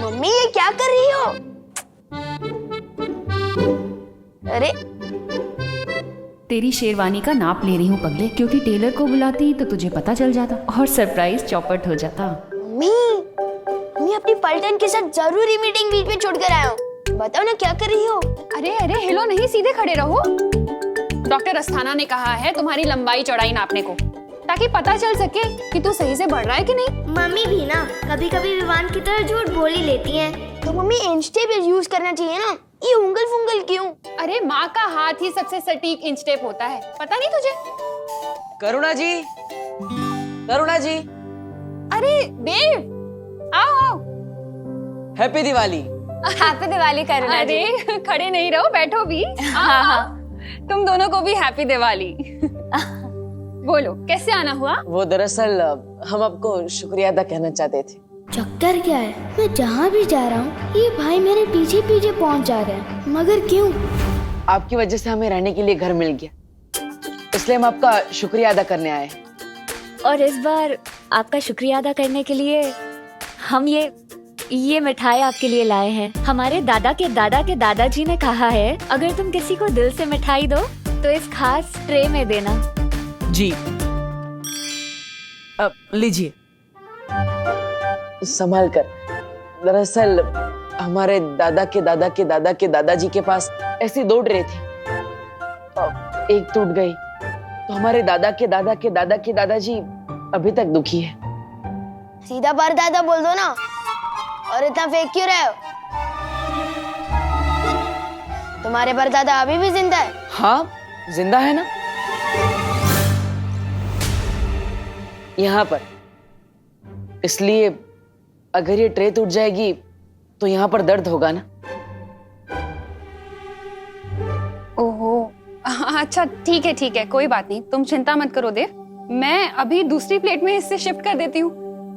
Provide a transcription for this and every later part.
Mummy ये क्या कर रही हो? अरे तेरी शेरवानी का नाप ले रही हूँ पगले, क्योंकि टेलर को बुलाती तो तुझे पता चल जाता और सरप्राइज चौपट हो जाता। मम्मी, मम्मी अपनी पलटन के साथ जरूरी मीटिंग बीच में छोड़ कर आया हूँ। बताओ ना क्या कर रही हो? अरे अरे हिलो नहीं, सीधे खड़े रहो। डॉक्टर अस्थाना ने कहा है तुम्हारी लंबाई चौड़ाई नापने को, ताकि पता चल सके कि तू सही से बढ़ रहा है कि नहीं। मम्मी भी ना कभी कभी विवान की तरह झूठ बोल ही लेती हैं। तो मम्मी इंच टेप यूज करना चाहिए ना, ये उंगल फुंगल क्यों? अरे माँ का हाथ ही सबसे सटीक इंच टेप होता है, पता नहीं तुझे? करुणा जी, करुणा जी, अरे देव, आओ आओ। हैप्पी दिवाली। हैप्पी दिवाली करुणा जी। अरे खड़े नहीं रहो, बैठो भी। हाँ, तुम दोनों को भी हैप्पी दिवाली। बोलो कैसे आना हुआ? वो दरअसल हम आपको शुक्रिया अदा कहना चाहते थे। चक्कर क्या है, मैं जहाँ भी जा रहा हूँ ये भाई मेरे पीछे पीछे पहुँच जा रहे हैं, मगर क्यों? आपकी वजह से हमें रहने के लिए घर मिल गया, इसलिए हम आपका शुक्रिया अदा करने आए हैं। और इस बार आपका शुक्रिया अदा करने के लिए हम ये मिठाई आपके लिए लाए हैं। हमारे दादा के दादाजी ने कहा है अगर तुम किसी को दिल से मिठाई दो तो इस खास ट्रे में देना। जी, अब लीजिए, संभाल कर। दरअसल हमारे दादा के दादाजी के पास ऐसी 2 ट्रे थी, एक टूट गई तो हमारे दादा के दादाजी अभी तक दुखी है। सीधा परदादा बोल दो ना, और इतना फेंक क्यों रहे हो? तुम्हारे परदादा अभी भी जिंदा है? हाँ, जिंदा है ना, यहाँ पर। इसलिए अगर ये ट्रे टूट जाएगी तो यहाँ पर दर्द होगा ना। ओहो, अच्छा ठीक है, कोई बात नहीं, तुम चिंता मत करो देव। मैं अभी दूसरी प्लेट में इससे शिफ्ट कर देती हूँ,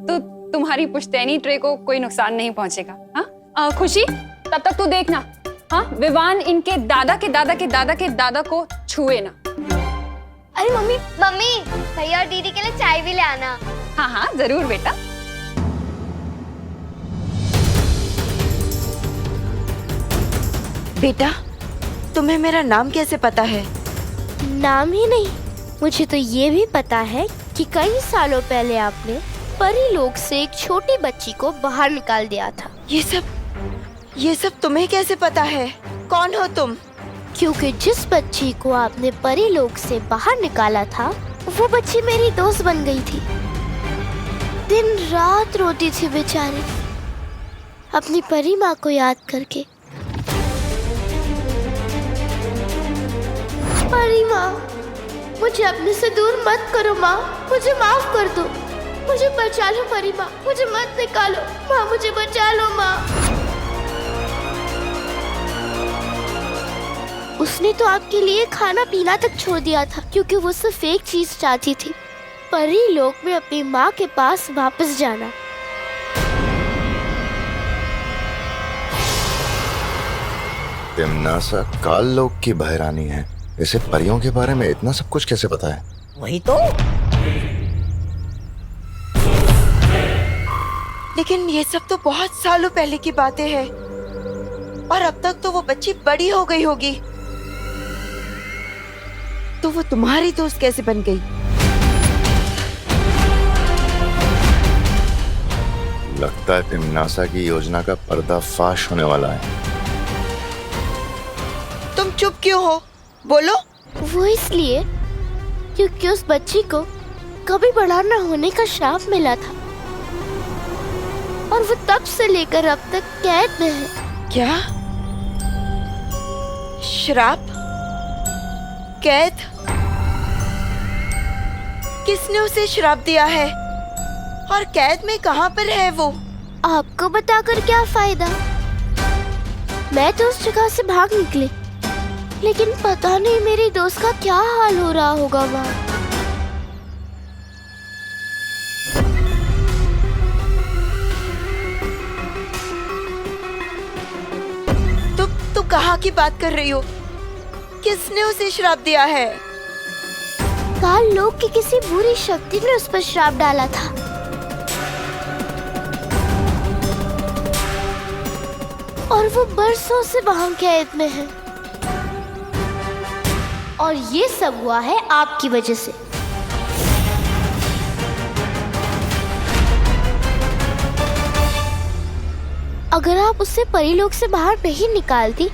तो तुम्हारी पुश्तैनी ट्रे को कोई नुकसान नहीं पहुंचेगा। हाँ खुशी, तब तक तू देखना, हाँ विवान इनके दादा के दादा को छुए ना। अरे मम्मी, भैया और दीदी के लिए चाय भी ले आना। हाँ जरूर बेटा। बेटा, तुम्हें मेरा नाम कैसे पता है? नाम ही नहीं, मुझे तो ये भी पता है कि कई सालों पहले आपने परी लोक से एक छोटी बच्ची को बाहर निकाल दिया था। ये सब तुम्हें कैसे पता है? कौन हो तुम? क्योंकि जिस बच्ची को आपने परी लोक से बाहर निकाला था वो बच्ची मेरी दोस्त बन गई थी। दिन रात रोती थी बेचारी, अपनी परी माँ को याद करके। परी माँ, मुझे अपने से दूर मत करो माँ, मुझे माफ कर दो, मुझे बचा लो परी माँ, मुझे मत निकालो माँ, मुझे बचा लो माँ। उसने तो आपके लिए खाना पीना तक छोड़ दिया था, क्योंकि वो सिर्फ एक चीज चाहती थी, परी लोक में अपनी माँ के पास वापस जाना। तिमनासा काल लोक की बहरानी है, इसे परियों के बारे में इतना सब कुछ कैसे पता है? वही तो। लेकिन ये सब तो बहुत सालों पहले की बातें हैं, और अब तक तो वो बच्ची बड़ी हो गई होगी, तो वो तुम्हारी दोस्त कैसे बन गई? लगता है तिमनासा की योजना का पर्दाफाश होने वाला है। तुम चुप क्यों हो? बोलो। वो इसलिए क्योंकि उस बच्ची को कभी बड़ा न होने का श्राप मिला था, और वो तब से लेकर अब तक कैद में है। क्या? श्राप? कैद? किसने उसे श्राप दिया है? और कैद में कहाँ पर है वो? आपको बताकर क्या फायदा? मैं तो उस जगह से भाग निकली, लेकिन पता नहीं मेरी दोस्त का क्या हाल हो रहा होगा वहाँ। तुम कहाँ की बात कर रही हो? किसने उसे श्राप दिया है? काल लोक की किसी बुरी शक्ति ने उस पर श्राप डाला था। और वो बरसों से वहां कैद में है। और ये सब हुआ है आपकी वजह से। अगर आप उससे परीलोक से बाहर नहीं निकालती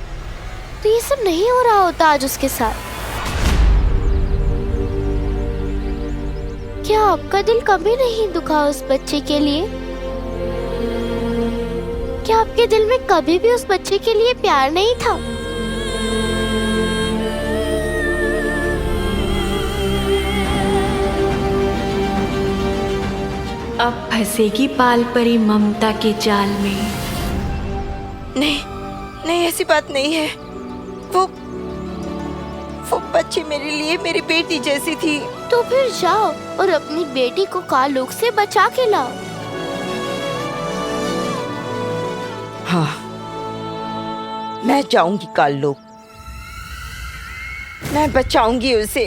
तो ये सब नहीं हो रहा होता आज उसके साथ। क्या आपका दिल कभी नहीं दुखा उस बच्चे के लिए? क्या आपके दिल में कभी भी उस बच्चे के लिए प्यार नहीं था? अब फंसेगी पाल परी ममता के जाल में। नहीं नहीं, ऐसी बात नहीं है। वो बच्ची मेरे लिए मेरी बेटी जैसी थी। तो फिर जाओ और अपनी बेटी को कालोक से बचा के लाओ। हाँ, मैं जाऊंगी कालोक, मैं बचाऊंगी उसे,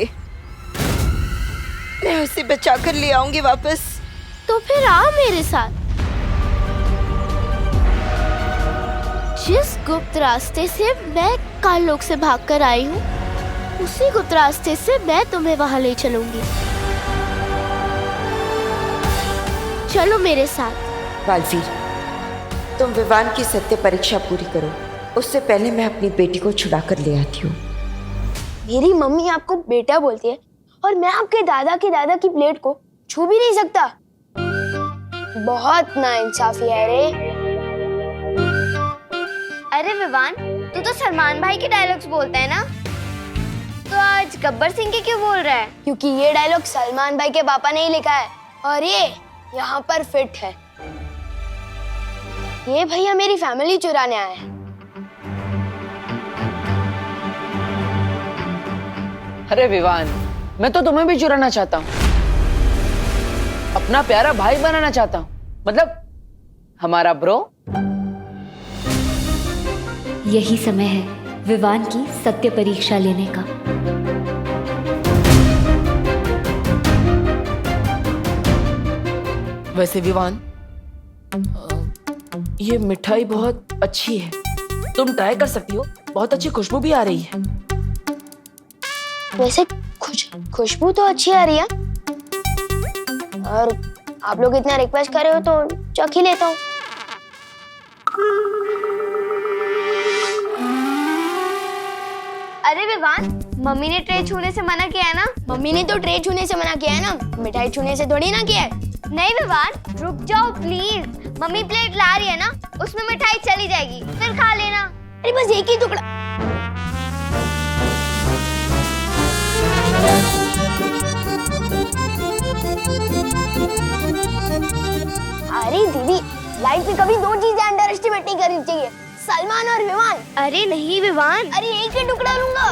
मैं उसे बचा कर ले आऊंगी वापस। तो फिर आओ मेरे साथ। जिस गुप्त रास्ते से मैं कालोक से भागकर आई हूँ, उसी गुप्त रास्ते से मैं तुम्हें वहां ले चलूंगी। चलो मेरे साथ। बालवीर, तुम विवान की सत्य परीक्षा पूरी करो, उससे पहले मैं अपनी बेटी को छुड़ा कर ले आती हूँ। मेरी मम्मी आपको बेटा बोलती है और मैं आपके दादा की प्लेट को छू भी नहीं सकता। बहुत नाइंसाफी है रे। अरे विवान, तू तो सलमान भाई के डायलॉग्स बोलता है ना, तो आज गब्बर सिंह के क्यों बोल रहा है? क्योंकि ये डायलॉग सलमान भाई के पापा ने ही लिखा है और ये यहाँ पर फिट है। ये भैया मेरी फैमिली चुराने आए हैं। अरे विवान, मैं तो तुम्हें भी चुराना चाहता हूँ, अपना प्यारा भाई बनाना चाहता हूँ, मतलब हमारा ब्रो। यही समय है विवान की सत्य परीक्षा लेने का। वैसे विवान, ये मिठाई बहुत अच्छी है, तुम ट्राई कर सकती हो, बहुत अच्छी खुशबू भी आ रही है। वैसे खुशबू तो अच्छी आ रही है और आप लोग इतना रिक्वेस्ट कर रहे हो तो चख ही लेता हूँ। अरे विवान, मम्मी ने ट्रे छूने से मना किया है ना? मम्मी ने तो ट्रे छूने से मना किया है ना, मिठाई छूने से थोड़ी ना किया है। नहीं विवान, रुक जाओ प्लीज। मम्मी प्लेट ला रही है ना, उसमें मिठाई चली जाएगी, फिर खा लेना। अरे बस एक ही टुकड़ा। अरे दीदी, लाइफ में कभी दो चीजें अंडर एस्टिमेट नहीं करनी चाहिए, सलमान और विवान। अरे नहीं विवान, अरे एक ही टुकड़ा लूंगा।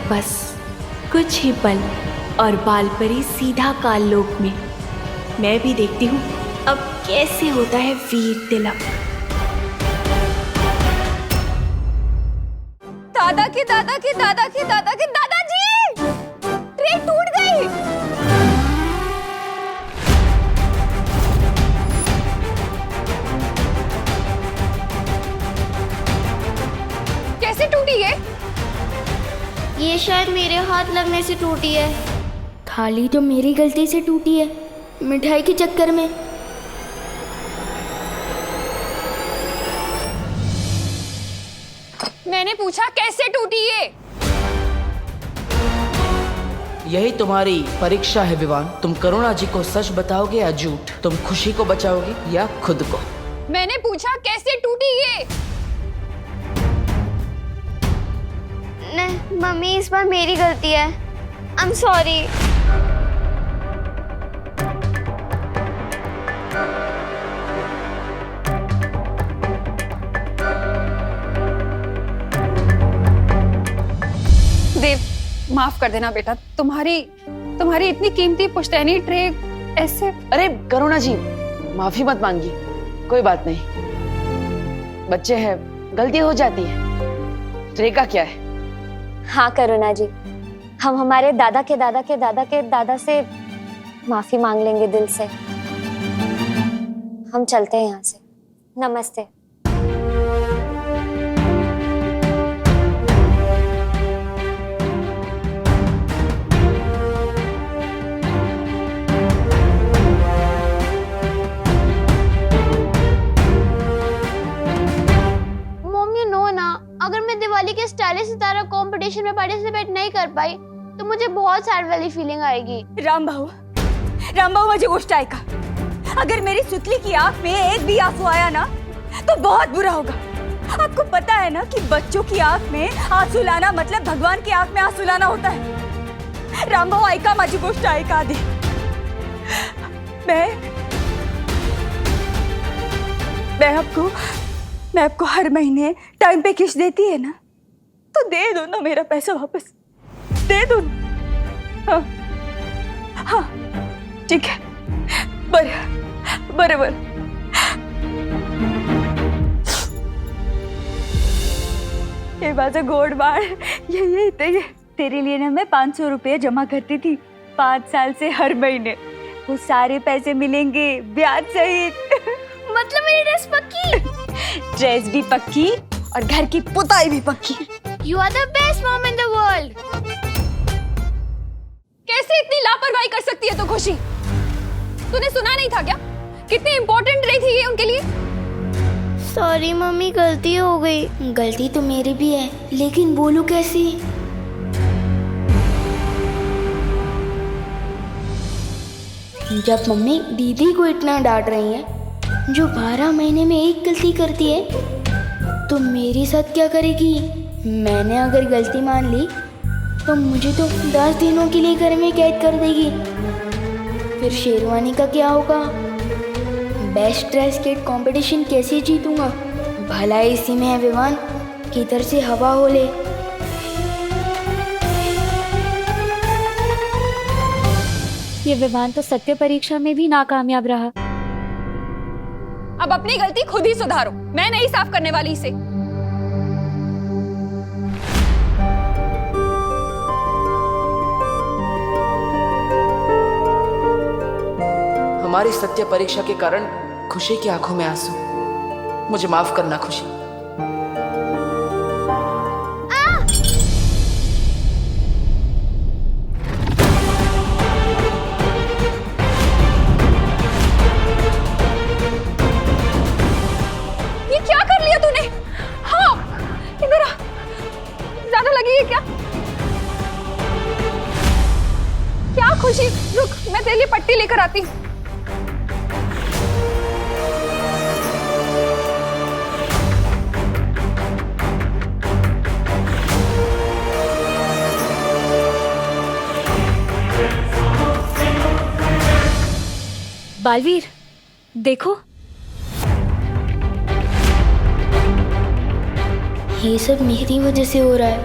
बस कुछ ही पल और बालपरी सीधा काललोक में। मैं भी देखती हूँ अब कैसे होता है वीर तिलक। दादा के दादा के दादा के दादा के दादाजी, ट्रे टूट गई। ये शायद मेरे हाथ लगने से टूटी है। थाली तो मेरी गलती से टूटी है, मिठाई के चक्कर में। मैंने पूछा कैसे टूटी ये? यही तुम्हारी परीक्षा है विवान। तुम करुणा जी को सच बताओगे या झूठ? तुम खुशी को बचाओगे या खुद को? मैंने पूछा कैसे टूटी ये? नहीं मम्मी, इस बार मेरी गलती है। I am sorry. देव, माफ कर देना बेटा, तुम्हारी इतनी कीमती पुश्तैनी ट्रे ऐसे। अरे करुणा जी, माफी मत मांगिए, कोई बात नहीं, बच्चे हैं, गलती हो जाती है, ट्रे का क्या है। हाँ करुणा जी, हम हमारे दादा के दादा के दादा के दादा से माफी मांग लेंगे दिल से। हम चलते हैं यहाँ से। नमस्ते। अगर मैं दिवाली के स्टाइलिश सितारा कंपटीशन में पार्टिसिपेट नहीं कर पाई तो मुझे बहुत सैड वाली फीलिंग आएगी। राम भाऊ मुझे गोष्ट आएगा। अगर मेरी सुतली की आंख में एक भी आंसू आया ना तो बहुत बुरा होगा। आपको पता है ना कि बच्चों की आंख में आंसू लाना मतलब भगवान की आंख में आंसू लाना होता है। राम भाऊ ऐका माझी गोष्ट ऐका आधी। मैं आपको हर महीने टाइम पे किस्त देती है ना, तो दे दो ना मेरा पैसा वापस, दे दो ना। हाँ हाँ ठीक है, बराबर। ये बात गोड बाढ़ ये तेरे लिए ना मैं 500 रुपये जमा करती थी 5 साल से हर महीने। वो सारे पैसे मिलेंगे ब्याज सहित। मतलब मेरी ड्रेस पक्की? ड्रेस भी पक्की और घर की पुताई भी पक्की। You are the best mom in the world. कैसे इतनी लापरवाही कर सकती है तो खुशी? तूने सुना नहीं था क्या? कितनी इम्पोर्टेंट रही थी ये उनके लिए? सॉरी मम्मी, गलती हो गई। गलती तो मेरी भी है, लेकिन बोलूं कैसे? जब मम्मी दीदी को इतना डांट रही है, जो 12 महीने में एक गलती करती है, तो मेरे साथ क्या करेगी? मैंने अगर गलती मान ली तो मुझे तो 10 दिनों के लिए घर में कैद कर देगी। फिर शेरवानी का क्या होगा? बेस्ट ड्रेस किट कंपटीशन कैसे जीतूंगा? भला इसी में है विवान, किधर से हवा हो ले। ये विवान तो सत्य परीक्षा में भी नाकामयाब रहा। अब अपनी गलती खुद ही सुधारो, मैं नहीं साफ करने वाली इसे। हमारी सत्य परीक्षा के कारण खुशी की आंखों में आंसू। मुझे माफ करना खुशी। ये क्या कर लिया तूने? हाँ, इधर आ। ज्यादा लगी है क्या? क्या खुशी, रुक, मैं तेरे लिए पट्टी लेकर आती हूँ। बालवीर देखो, ये सब मेरी वजह से हो रहा है।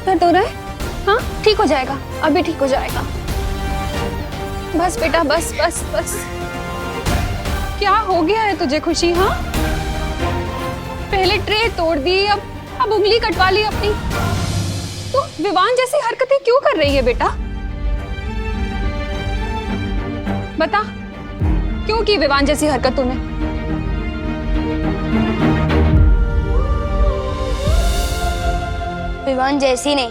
दर्द हो रहा है? हाँ, ठीक हो जाएगा, अभी ठीक हो जाएगा। बस बेटा, बस बस बस। क्या हो गया है तुझे खुशी? हाँ, पहले ट्रे तोड़ दी, अब उंगली कटवा ली अपनी। तो विवान जैसी हरकतें क्यों कर रही है बेटा? बता, क्यों की विवान जैसी हरकत तूने? विवान जैसी नहीं,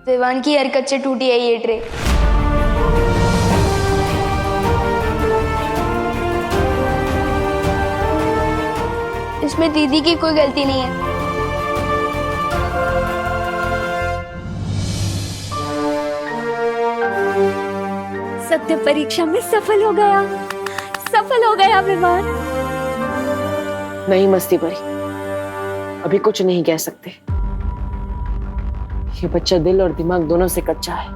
विवान की हरकत से टूटी है ये ट्रे। इसमें दीदी की कोई गलती नहीं है। सत्य परीक्षा में सफल हो गया विमान। नहीं मस्ती परी, अभी कुछ नहीं कह सकते। ये बच्चा दिल और दिमाग दोनों से कच्चा है,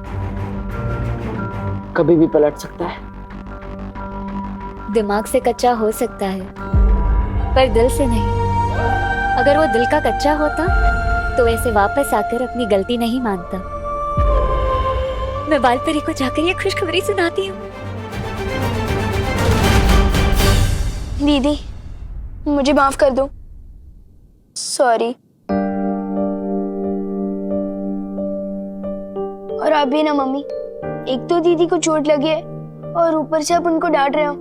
कभी भी पलट सकता है। दिमाग से कच्चा हो सकता है पर दिल से नहीं। अगर वो दिल का कच्चा होता तो ऐसे वापस आकर अपनी गलती नहीं मानता। मैं बालपरी को जाकर ये खुशखबरी सुनाती हूँ। दीदी मुझे माफ कर दो, सॉरी। और आप भी ना मम्मी, एक तो दीदी को चोट लगी है और ऊपर से आप उनको डांट रहे हो।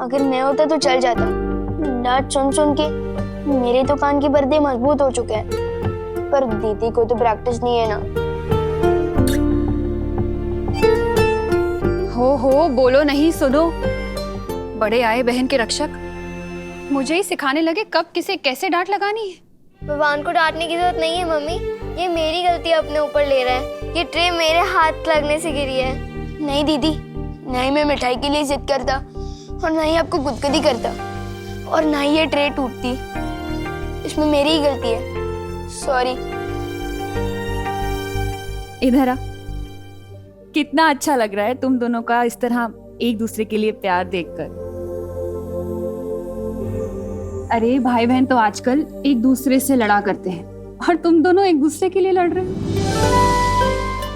अगर मैं होता तो चल जाता। डांट सुन सुन के मेरे तो कान के पर्दे मजबूत हो चुके हैं, पर दीदी को तो प्रैक्टिस नहीं है ना। हो बोलो नहीं, सुनो। बड़े आए बहन के रक्षक, मुझे ही सिखाने लगे कब किसे कैसे डांट लगानी है। विवान को डांटने की जरूरत नहीं है मम्मी, ये मेरी गलती अपने ऊपर ले रहा है। ये ट्रे मेरे हाथ लगने से गिरी है। नहीं दीदी, ना ही मैं मिठाई के लिए जिद करता और ना ही आपको गुदगुदी करता और ना ही ये ट्रे टूटती। इसमें मेरी ही गलती है, सॉरी। इधर आ। कितना अच्छा लग रहा है तुम दोनों का इस तरह एक दूसरे के लिए प्यार देखकर। अरे भाई बहन तो आजकल एक दूसरे से लड़ा करते हैं और तुम दोनों एक दूसरे के लिए लड़ रहे हो।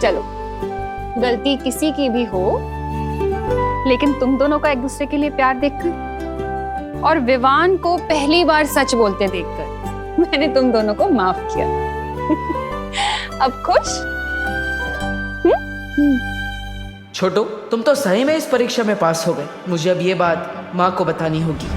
चलो, गलती किसी की भी हो, लेकिन तुम दोनों का एक दूसरे के लिए प्यार देखकर और विवान को पहली बार सच बोलते देखकर मैंने तुम दोनों को माफ किया। अब खुश? छोटू, तुम तो सही में इस परीक्षा में पास हो गए। मुझे अब ये बात माँ को बतानी होगी।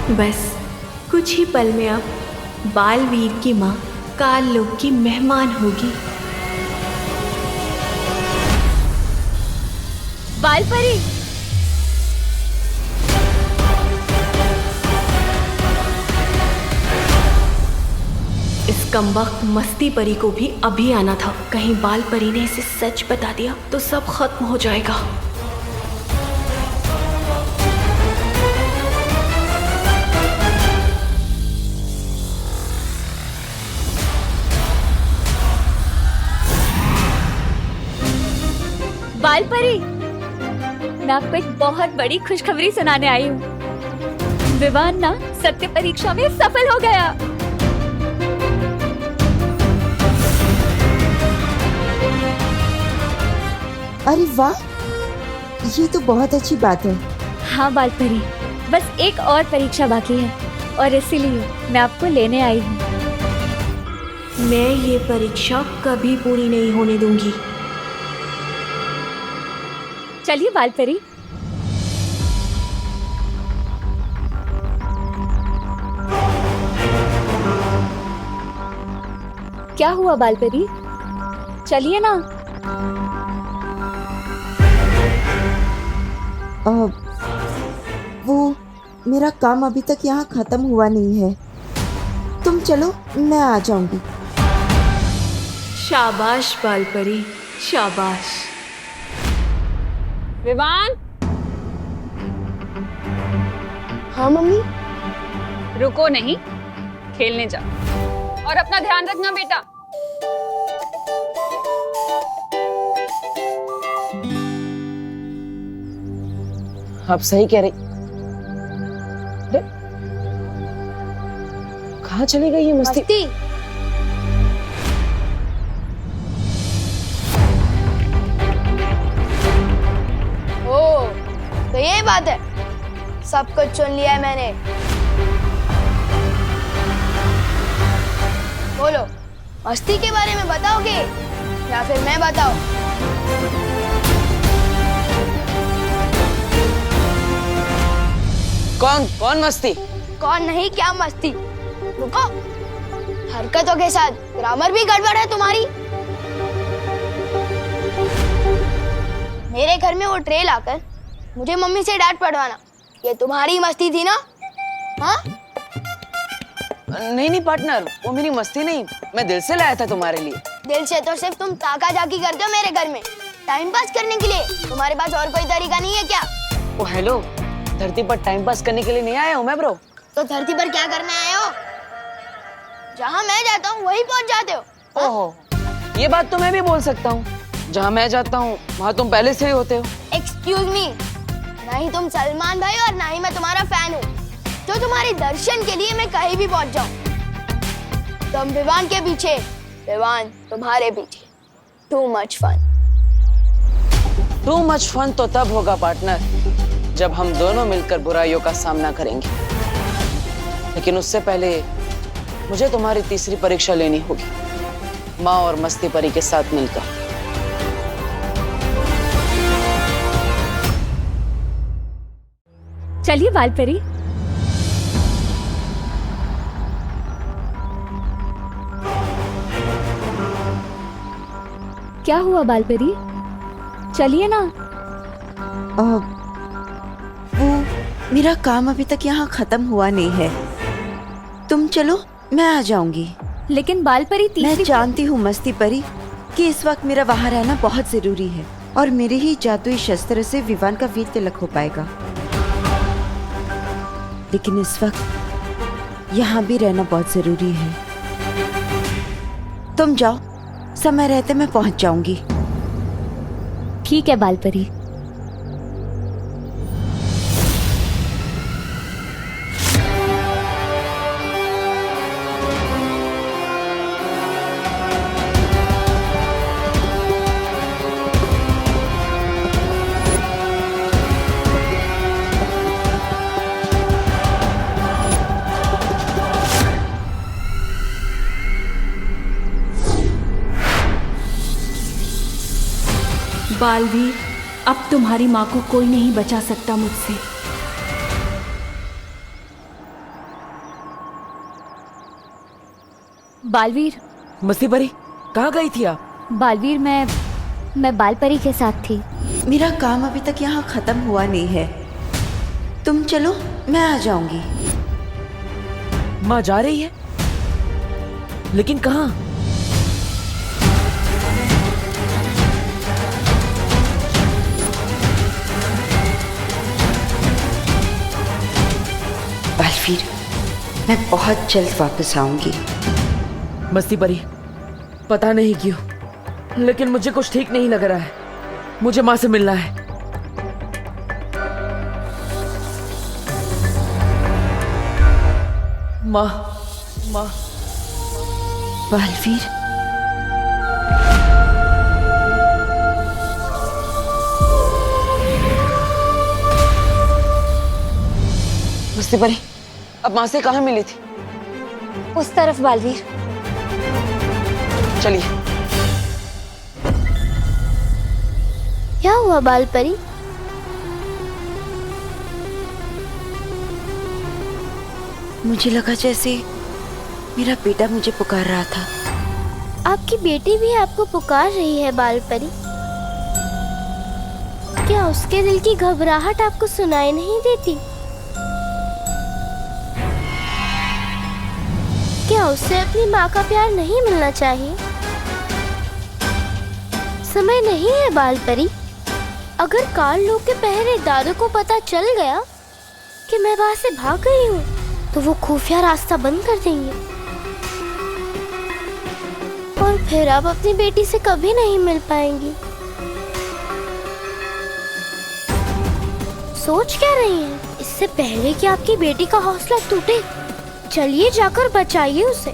बस कुछ ही पल में अब बालवीर की माँ काल लोक की मेहमान होगी। बालपरी, इस कमबख्त मस्ती परी को भी अभी आना था। कहीं बालपरी ने इसे सच बता दिया तो सब खत्म हो जाएगा। बालपरी, मैं आपको एक बहुत बड़ी खुशखबरी सुनाने आई हूँ। विवान ना सत्य परीक्षा में सफल हो गया। अरे वाह, ये तो बहुत अच्छी बात है। हाँ बालपरी, बस एक और परीक्षा बाकी है और इसीलिए मैं आपको लेने आई हूँ। मैं ये परीक्षा कभी पूरी नहीं होने दूंगी। चलिए बालपरी। क्या हुआ बालपरी? चलिए ना। वो मेरा काम अभी तक यहाँ खत्म हुआ नहीं है। तुम चलो, मैं आ जाऊंगी। शाबाश बालपरी, शाबाश। विवान, हाँ मम्मी। रुको नहीं, खेलने जाओ। और अपना ध्यान रखना बेटा। आप सही कह रही। अरे, कहाँ चली गई ये मस्ती? ओ, तो ये बात है, सब कुछ सुन लिया है मैंने। बोलो, मस्ती के बारे में बताओगे या फिर मैं बताऊं? कौन मस्ती? कौन नहीं, क्या मस्ती? रुको, हरकतों के साथ ग्रामर भी गड़बड़ है तुम्हारी। मेरे घर में वो ट्रे लाकर मुझे मम्मी से डांट पड़वाना, ये तुम्हारी मस्ती थी ना? हाँ? नहीं पार्टनर, वो मेरी मस्ती नहीं, मैं दिल से लाया था तुम्हारे लिए। दिल से तो सिर्फ तुम ताका झाकी करते हो मेरे घर में, टाइम पास करने के लिए। तुम्हारे पास और कोई तरीका नहीं है क्या? ओ हेलो, धरती पर टाइम पास करने के लिए नहीं आया हूँ मैं ब्रो। तो धरती पर क्या करने आए हो? जहाँ मैं जाता हूँ वहीं पहुँच जाते हो। ओहो, ये बात तो मैं भी बोल सकता हूँ, जहाँ मैं जाता हूँ वहाँ तुम पहले से ही होते हो। एक्सक्यूज मी, ना ही तुम सलमान भाई और ना ही मैं तुम्हारा फैन हूँ जो तुम्हारे दर्शन के लिए मैं कहीं भी पहुँच जाऊँ। तुम विवान के पीछे, विवान तुम्हारे पीछे। Too much fun. Too much fun तो तब होगा पार्टनर जब हम दोनों मिलकर बुराइयों का सामना करेंगे, लेकिन उससे पहले मुझे तुम्हारी तीसरी परीक्षा लेनी होगी, माँ और मस्ती परी के साथ मिलकर। चलिए बालपरी। क्या हुआ बालपरी? चलिए ना। वो मेरा काम अभी तक यहाँ खत्म हुआ नहीं है, तुम चलो मैं आ जाऊंगी। लेकिन बालपरी मैं जानती हूँ मस्ती परी कि इस वक्त मेरा वहाँ रहना बहुत जरूरी है और मेरे ही जादुई शस्त्र से विवान का वीर तिलक हो पाएगा, लेकिन इस वक्त यहाँ भी रहना बहुत जरूरी है। तुम जाओ, समय रहते मैं पहुँच जाऊंगी। ठीक है बालपरी। बालवीर, अब तुम्हारी माँ को कोई नहीं बचा सकता मुझसे। बालवीर। मस्ती परी, कहाँ गई थी आप? बालवीर, मैं बालपरी के साथ थी। मेरा काम अभी तक यहाँ खत्म हुआ नहीं है, तुम चलो मैं आ जाऊंगी। माँ जा रही है, लेकिन कहाँ? बालवीर, मैं बहुत जल्द वापस आऊंगी। मस्ती परी, पता नहीं क्यों, लेकिन मुझे कुछ ठीक नहीं लग रहा है। मुझे माँ से मिलना है। माँ, माँ। बालवीर, मस्ती परी, अब माँ से कहाँ मिली थी? उस तरफ बालवीर। चलिए। क्या हुआ बालपरी? मुझे लगा जैसे मेरा बेटा मुझे पुकार रहा था। आपकी बेटी भी आपको पुकार रही है बालपरी? क्या उसके दिल की घबराहट आपको सुनाई नहीं देती? क्या उसे अपनी माँ का प्यार नहीं मिलना चाहिए? समय नहीं है बालपरी। अगर कार्लो के पहरेदारों को पता चल गया कि मैं वहां से भाग गई हूँ तो वो खुफिया रास्ता बंद कर देंगे। तो फिर आप अपनी बेटी से कभी नहीं मिल पाएंगी। सोच क्या रही हैं? इससे पहले कि आपकी बेटी का हौसला टूटे, चलिए जाकर बचाइए उसे।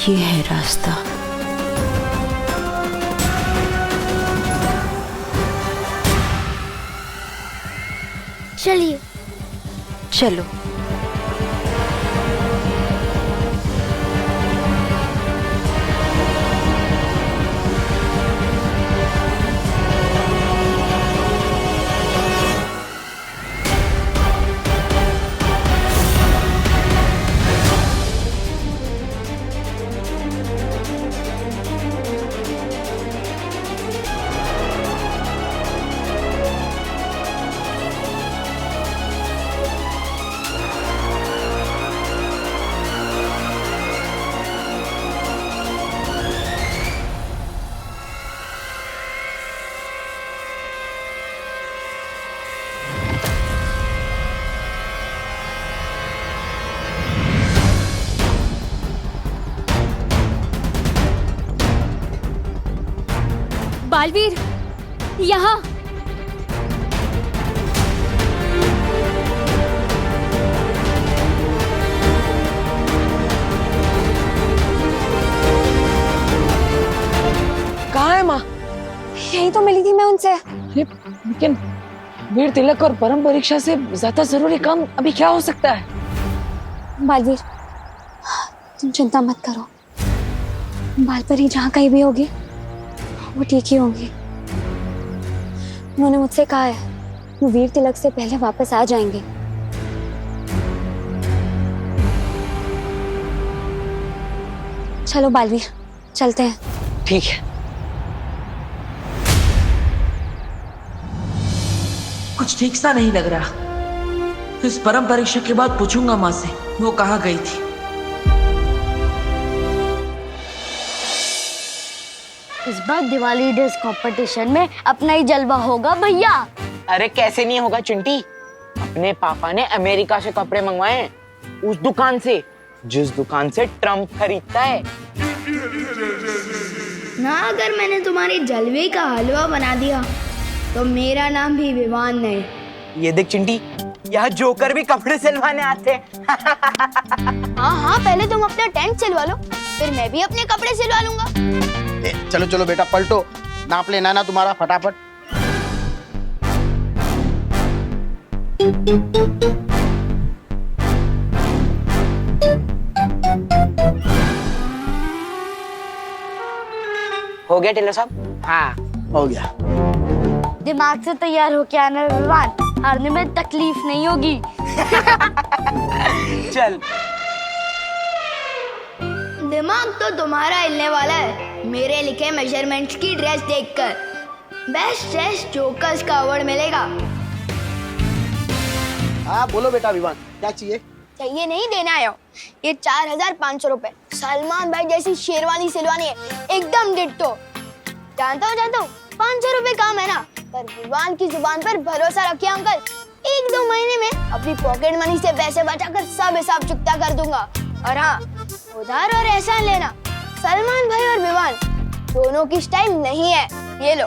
ये है रास्ता। चलिए। चलो। बालवीर, यहाँ। कहाँ है माँ? यही तो मिली थी मैं उनसे। अरे लेकिन वीर तिलक और परम परीक्षा से ज्यादा जरूरी काम अभी क्या हो सकता है? बालवीर, तुम चिंता मत करो। बालपरी जहाँ कहीं भी होगी वो ठीक ही होंगी। उन्होंने मुझसे कहा है वो वीर तिलक से पहले वापस आ जाएंगे। चलो बालवीर, चलते हैं। ठीक है। कुछ ठीक सा नहीं लग रहा। इस परम परीक्षा के बाद पूछूंगा माँ से वो कहाँ गई थी। इस बार दिवाली ड्रेस कंपटीशन में अपना ही जलवा होगा भैया। अरे कैसे नहीं होगा चिंटी? अपने पापा ने अमेरिका से कपड़े मंगवाए हैं, उस दुकान से जिस दुकान से ट्रम्प खरीदता है ना। अगर मैंने तुम्हारे जलवे का हलवा बना दिया तो मेरा नाम भी विवान नहीं। ये देख चिंटी, यहाँ जोकर भी कपड़े सिलवाने आते हैं। हाँ हाँ, पहले तुम अपना टेंट सिलवा लो, फिर मैं भी अपने कपड़े सिलवा लूंगा। चलो चलो बेटा, पलटो, नाप लेना ना तुम्हारा फटाफट। हो गया टेलर साहब? हाँ हो गया। दिमाग से तैयार होके आना विवान, हारने में तकलीफ नहीं होगी। चल। दिमाग तो तुम्हारा हिलने वाला है मेरे लिखे मेजरमेंट्स की ड्रेस देखकर। बेस्ट ड्रेस जोकर्स का अवार्ड मिलेगा। हाँ बोलो बेटा विवान, क्या चाहिए? चाहिए नहीं, देना आया हूँ। ये 4500 रुपए। सलमान भाई जैसी शेरवानी सिलवानी है, एकदम डिट्टो। जानता हूँ 500 रुपए काम है ना, पर विवान की जुबान पर भरोसा रखिए अंकल। 1-2 महीने में अपनी पॉकेट मनी से पैसे बचाकर सब हिसाब चुकता कर दूंगा। और हाँ, उधार और एहसान लेना सलमान भाई और विवान दोनों की स्टाइल नहीं है। ये लो।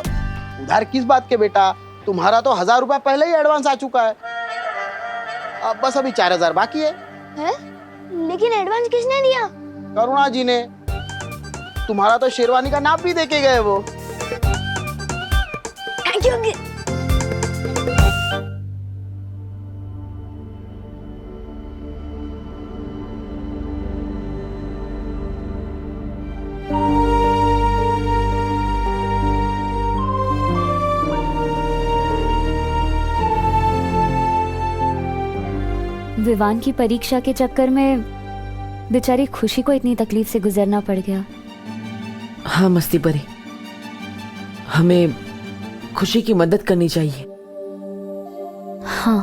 उधार किस बात के बेटा? तुम्हारा तो 1000 रुपया पहले ही एडवांस आ चुका है। अब बस अभी 4000 बाकी है। लेकिन एडवांस किसने दिया? करुणा जी ने। तुम्हारा तो शेरवानी का नाप भी देके गए वो। Thank you uncle. विवान की परीक्षा के चक्कर में बेचारी खुशी को इतनी तकलीफ से गुजरना पड़ गया। हाँ मस्ती परी, हमें खुशी की मदद करनी चाहिए। हाँ।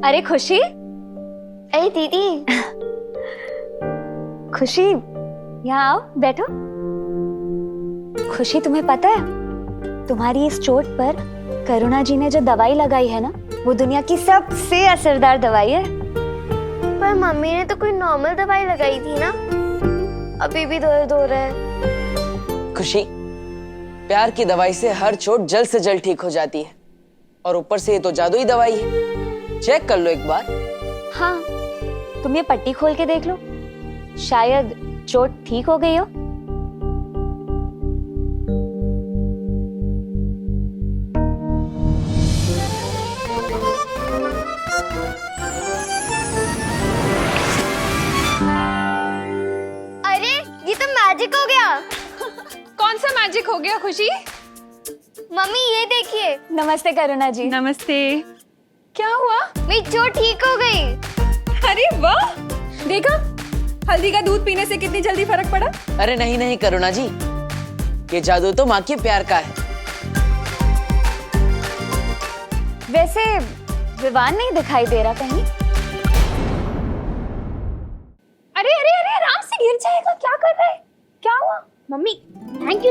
अरे खुशी, अरे दीदी। खुशी यहाँ आओ, बैठो। खुशी तुम्हें पता है तुम्हारी इस चोट पर करुणा जी ने जो दवाई लगाई है ना, वो दुनिया की सबसे असरदार दवाई है। पर मम्मी ने तो कोई नॉर्मल दवाई लगाई थी ना, अभी भी दर्द हो रहा है। खुशी, प्यार की दवाई से हर चोट जल्द से जल्द ठीक हो जाती है, और ऊपर से ये तो जादुई दवाई है। चेक कर लो एक बार। हाँ, तुम ये पट्टी खोल के देख लो, शायद चोट ठीक हो गई हो। अरे ये तो मैजिक हो गया। कौन सा मैजिक हो गया खुशी? मम्मी ये देखिए। नमस्ते करुणा जी। नमस्ते। क्या हुआ? मेरी चोट ठीक हो गई। अरे वाह, देखा हल्दी का दूध पीने से कितनी जल्दी फर्क पड़ा। अरे नहीं नहीं करुणा जी, ये जादू तो माँ के प्यार का है। वैसे विवान नहीं दिखाई दे रहा कहीं। अरे अरे अरे, आराम से गिर जाएगा, क्या कर रहा है? क्या हुआ? Mummy thank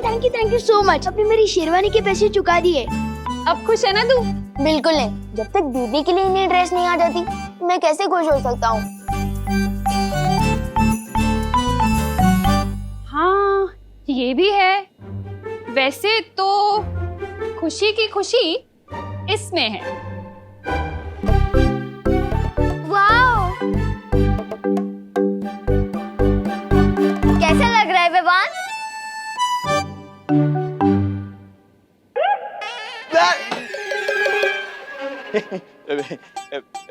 you so much. आपने मेरी शेरवानी के पैसे चुका दिए। अब खुश है ना तू? बिल्कुल नहीं, जब तक दीदी के लिए नई ड्रेस नहीं आ जाती मैं कैसे खुश हो सकता हूँ। हाँ ये भी है। वैसे तो खुशी की खुशी इसमें है। वाओ, कैसा लग रहा है विवान?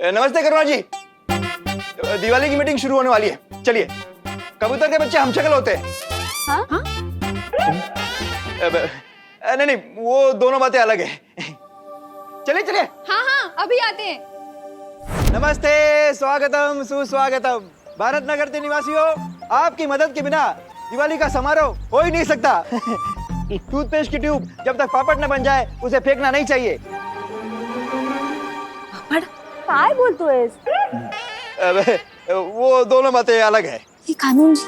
नमस्ते करुणा जी, दिवाली की मीटिंग शुरू होने वाली है, चलिए। कबूतर के बच्चे हम शक्ल होते हैं। हाँ? हाँ? नहीं नहीं, वो दोनों बातें अलग है। चलिए चलिए। हाँ हाँ अभी आते हैं। नमस्ते, स्वागतम सुस्वागतम। भारत नगर के निवासियों, आपकी मदद के बिना दिवाली का समारोह हो ही नहीं सकता। टूथपेस्ट की ट्यूब जब तक पापड़ न बन जाए उसे फेंकना नहीं चाहिए। काय बोलते हो? वो दोनों बातें अलग है। ये कानून जी,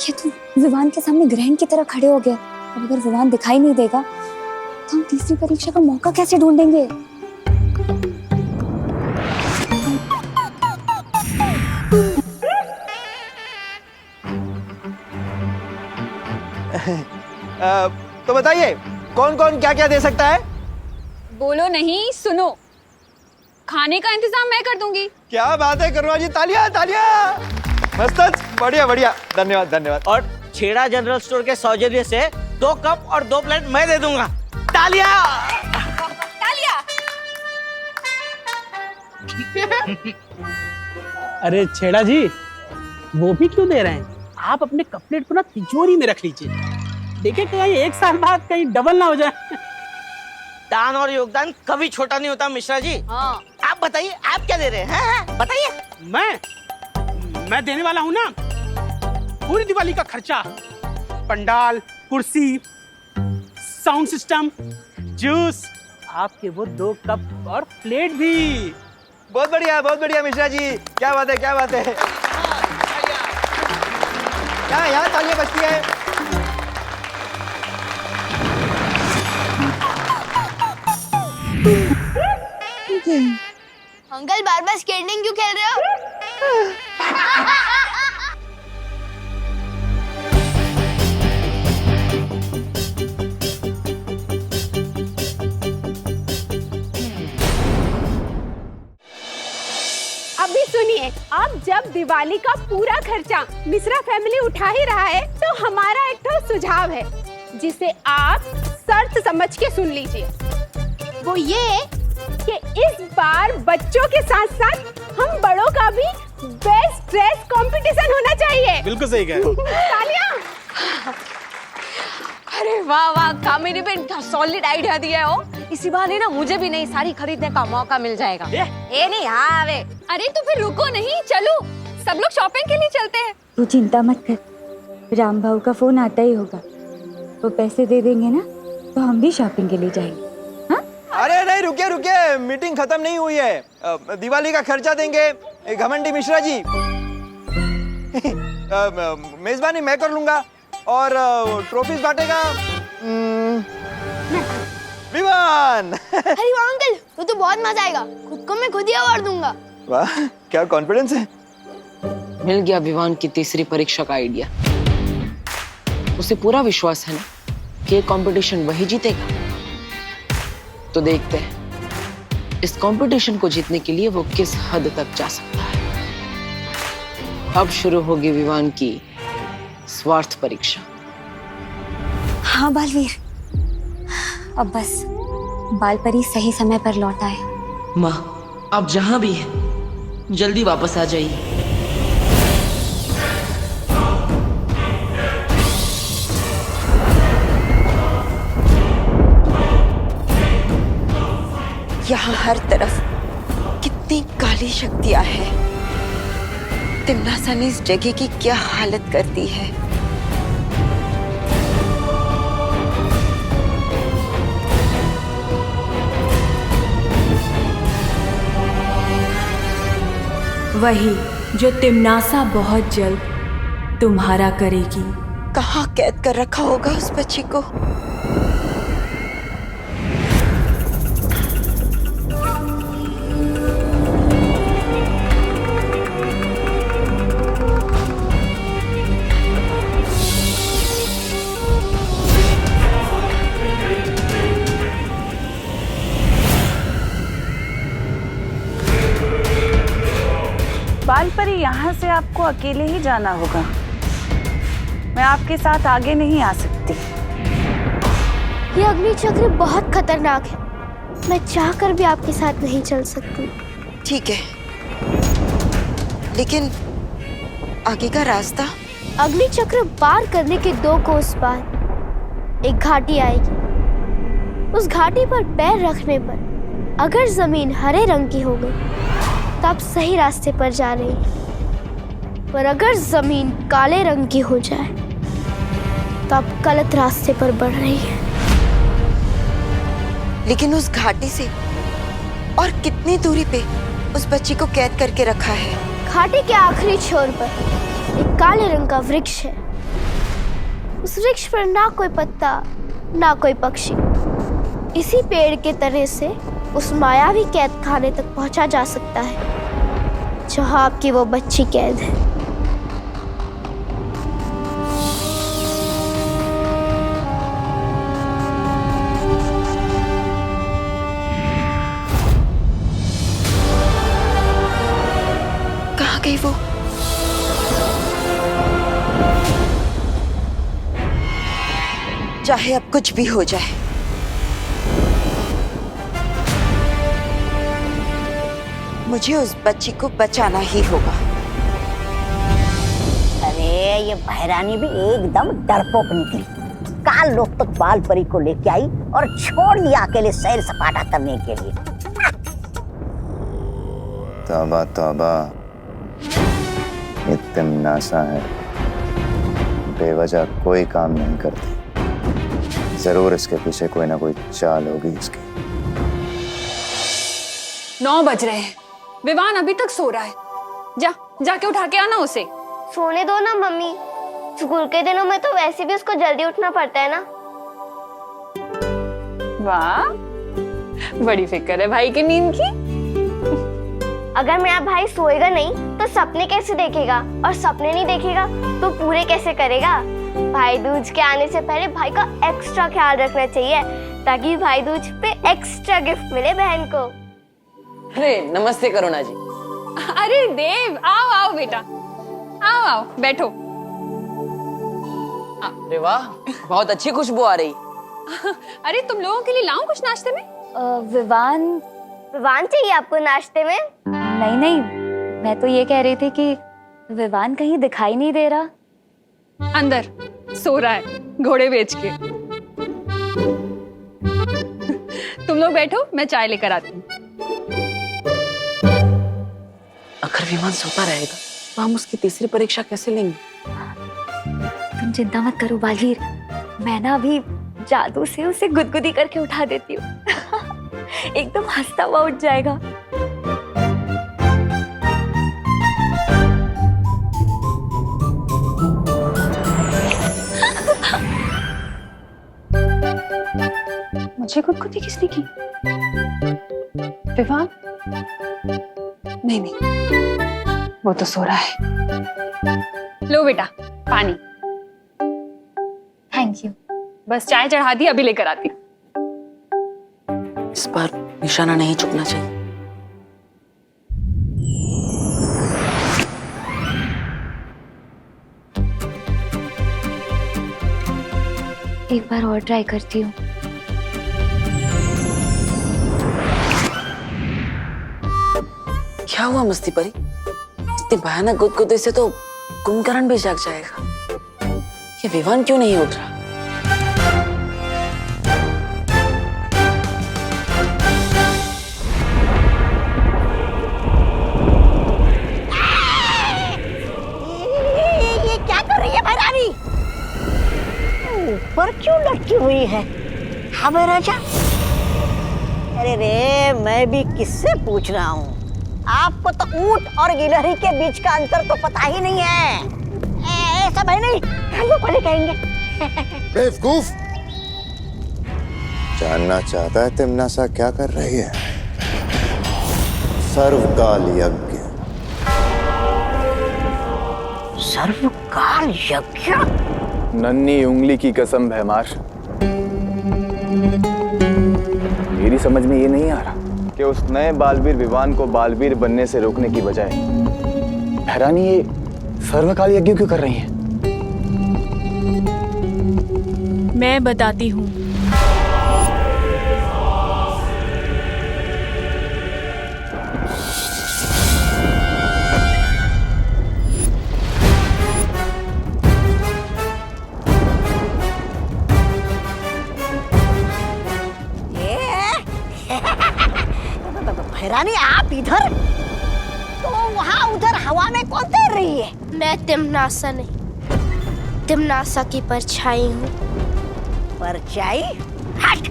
ये तो विवान के सामने ग्रहण की तरह खड़े हो गए। अब अगर विवान दिखाई नहीं देगा तो हम तीसरी परीक्षा का मौका कैसे ढूंढेंगे? तो बताइए कौन कौन क्या क्या दे सकता है? बोलो नहीं, सुनो। खाने का इंतजाम मैं कर दूंगी। क्या बात है करुणा जी, तालियां तालियां। मस्त, बढ़िया बढ़िया, धन्यवाद धन्यवाद। और छेड़ा जनरल स्टोर के सौजन्य से 2 कप और 2 प्लेट मैं दे दूंगा। तालियां तालियां। अरे छेड़ा जी, वो भी क्यों दे रहे हैं? आप अपने कपलेट को ना तिजोरी में रख लीजिए, देखिए कहीं 1 साल बाद कहीं डबल ना हो जाए। दान और योगदान कभी छोटा नहीं होता मिश्रा जी। हाँ। आप बताइए, आप क्या दे रहे हैं? बताइए। मैं देने वाला हूँ ना पूरी दिवाली का खर्चा, पंडाल, कुर्सी, साउंड सिस्टम, जूस, आपके वो 2 कप और प्लेट भी। बहुत बढ़िया मिश्रा जी, क्या बात है क्या बात है। यहाँ तालियां बजती है। अंकल बार बार स्केटिंग क्यों खेल रहे हो? अभी सुनिए, अब जब दिवाली का पूरा खर्चा मिश्रा फैमिली उठा ही रहा है तो हमारा एक तो सुझाव है जिसे आप शर्त समझ के सुन लीजिए। वो ये कि इस बार बच्चों के साथ साथ हम बड़ों का भी बेस्ट ड्रेस कंपटीशन होना चाहिए। बिल्कुल सही कह रहे हो। तालियां। अरे वाह वाह, कामिनी पे सॉलिड आइडिया दिया हो। इसी बहाने ना मुझे भी नई साड़ी खरीदने का मौका मिल जाएगा। ये नहीं, हाँ वे। अरे तो फिर रुको नहीं, चलो सब लोग शॉपिंग के लिए चलते हैं। तू चिंता मत कर, राम भाऊ का फोन आता ही होगा, वो पैसे दे देंगे ना तो हम भी शॉपिंग के लिए जाएंगे। अरे नहीं, रुकिए, मीटिंग खत्म नहीं हुई है। दिवाली का खर्चा देंगे घमंडी मिश्रा जी। मेजबानी मैं कर लूंगा और ट्रॉफीज बांटेगा विवान। अरे वाह अंकल, वो तो बहुत मजा आएगा, खुद को मैं खुद ही अवार्ड दूंगा। वाह, क्या कॉन्फिडेंस है। मिल गया विवान की तीसरी परीक्षा का आइडिया। उसे पूरा विश्वास है ना कि ये कंपटीशन वही जीतेगा। तो देखते हैं इस कंपटीशन को जीतने के लिए वो किस हद तक जा सकता है। अब शुरू होगी विवान की स्वार्थ परीक्षा। हाँ बालवीर, अब बस बालपरी सही समय पर लौट आए। माँ, आप जहाँ भी हैं जल्दी वापस आ जाइए। यहाँ हर तरफ कितनी काली शक्तियाँ हैं। तिम्नासा ने इस जगह की क्या हालत कर दी है। वही जो तिम्नासा बहुत जल्द तुम्हारा करेगी। कहाँ कैद कर रखा होगा उस बच्ची को। बालपरी, यहाँ से आपको अकेले ही जाना होगा। मैं आपके साथ आगे नहीं आ सकती। ये अग्नि चक्र बहुत खतरनाक है। मैं चाहकर भी आपके साथ नहीं चल सकती। ठीक है, लेकिन आगे का रास्ता? अग्नि चक्र पार करने के 2 कोस बाद एक घाटी आएगी। उस घाटी पर पैर रखने पर अगर जमीन हरे रंग की हो गई तो आप सही रास्ते पर जा रही हैं। पर अगर जमीन काले रंग की हो जाए तो आप गलत रास्ते पर बढ़ रही हैं। लेकिन उस घाटी से और कितनी दूरी पे उस बच्ची को कैद करके रखा है? घाटी के आखिरी छोर पर एक काले रंग का वृक्ष है। उस वृक्ष पर ना कोई पत्ता ना कोई पक्षी। इसी पेड़ के तने से उस मायावी कैद खाने तक पहुंचा जा सकता है जहां आपकी वो बच्ची कैद है। कहाँ गई वो? चाहे अब कुछ भी हो जाए, मुझे उस बच्ची को बचाना ही होगा। अरे ये बहरानी भी एकदम डरपोक निकली। काल लोग तक बालपरी को लेके आई और छोड़ दिया अकेले सैर सपाटा करने के लिए। तौबा तौबा, ये तिम्नासा है, बेवजह कोई काम नहीं करती। जरूर इसके पीछे कोई ना कोई चाल होगी इसकी। 9 बज रहे हैं, विवान अभी तक सो रहा है। जाके उठा के आना उसे। सोने दो ना मम्मी, स्कूल के दिनों में तो वैसे भी उसको जल्दी उठना पड़ता है ना। वाह, बड़ी फिक्र है भाई की नींद की। अगर मेरा भाई सोएगा नहीं तो सपने कैसे देखेगा, और सपने नहीं देखेगा तो पूरे कैसे करेगा। भाई दूज के आने से पहले भाई का एक्स्ट्रा ख्याल रखना चाहिए ताकि भाई दूज पे एक्स्ट्रा गिफ्ट मिले बहन को। अरे नमस्ते करुणा जी। अरे देव, आओ आओ बेटा, आओ आओ बैठो। अरे वाह, बहुत अच्छी खुशबू आ रही। अरे तुम लोगों के लिए लाऊं कुछ नाश्ते में? विवान चाहिए आपको नाश्ते में? नहीं नहीं, मैं तो ये कह रही थी कि विवान कहीं दिखाई नहीं दे रहा। अंदर सो रहा है घोड़े बेच के। तुम लोग बैठो, मैं चाय लेकर आती हूँ। अगर विमान सोता रहेगा तो हम उसकी तीसरी परीक्षा कैसे लेंगे? तुम चिंता मत करो बालवीर, मैं ना अभी जादू से उसे गुदगुदी करके उठा देती हूँ। एकदम हंसता हुआ उठ जाएगा। मुझे गुदगुदी किसने की? विवान? नहीं नहीं, वो तो सो रहा है। लो बेटा पानी। Thank you. बस चाय चढ़ा दी, अभी लेकर आती। इस बार निशाना नहीं चुकना चाहिए। एक बार और ट्राई करती हूँ। क्या हुआ मस्ती परी? इतने भयानक गुदगुदे से तो कुंभकर्ण भी जाग जाएगा। ये विवान क्यों नहीं उठ रहा? ये क्या कर रही है भैरानी? ऊपर क्यों लटकी हुई है? हाँ राजा। अरे रे, मैं भी किससे पूछ रहा हूँ? आपको तो ऊंट और गिलहरी के बीच का अंतर तो पता ही नहीं है। ऐसा भाई नहीं, हम लोग पहले कहेंगे। बेवकूफ! जानना चाहता है तिम्नासा क्या कर रही है? सर्वकाल यज्ञ। सर्वकाल यज्ञ? नन्ही उंगली की कसम भैमार, मेरी समझ में ये नहीं आ रहा कि उस नए बालवीर विवान को बालवीर बनने से रोकने की बजाय भैरानी ये सर्वकाल यज्ञ क्यों कर रही हैं? मैं बताती हूँ। भैरानी आप इधर, तो वहाँ उधर हवा में कौन तैर रही है? मैं तिम्नासा नहीं, तिम्नासा की परछाई हूँ। परछाई? हट!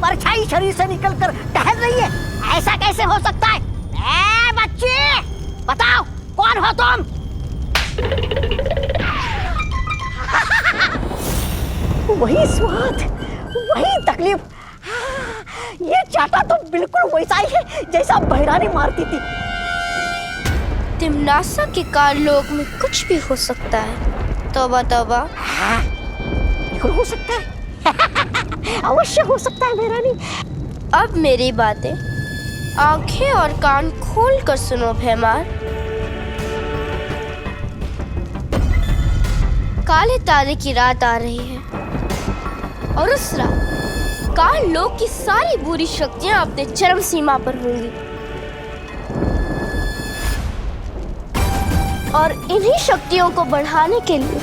परछाई शरीर से निकलकर टहल रही है, ऐसा कैसे हो सकता है? ए बच्चे, बताओ कौन हो तुम? वही स्वाद, वही तकलीफ। ये चाटा तो बिल्कुल वैसा ही है जैसा भैरानी मारती थी। तिम्नासा के काललोक में कुछ भी हो सकता है। तौबा तौबा। बिल्कुल हो सकता है। अवश्य हो सकता है भैरानी। अब मेरी बातें आंखें और कान खोल कर सुनो भैमार। काले तारे की रात आ रही है और उस रात काल लोक की सारी बुरी शक्तियां अपने चरम सीमा पर होंगी और इन्हीं शक्तियों को बढ़ाने के लिए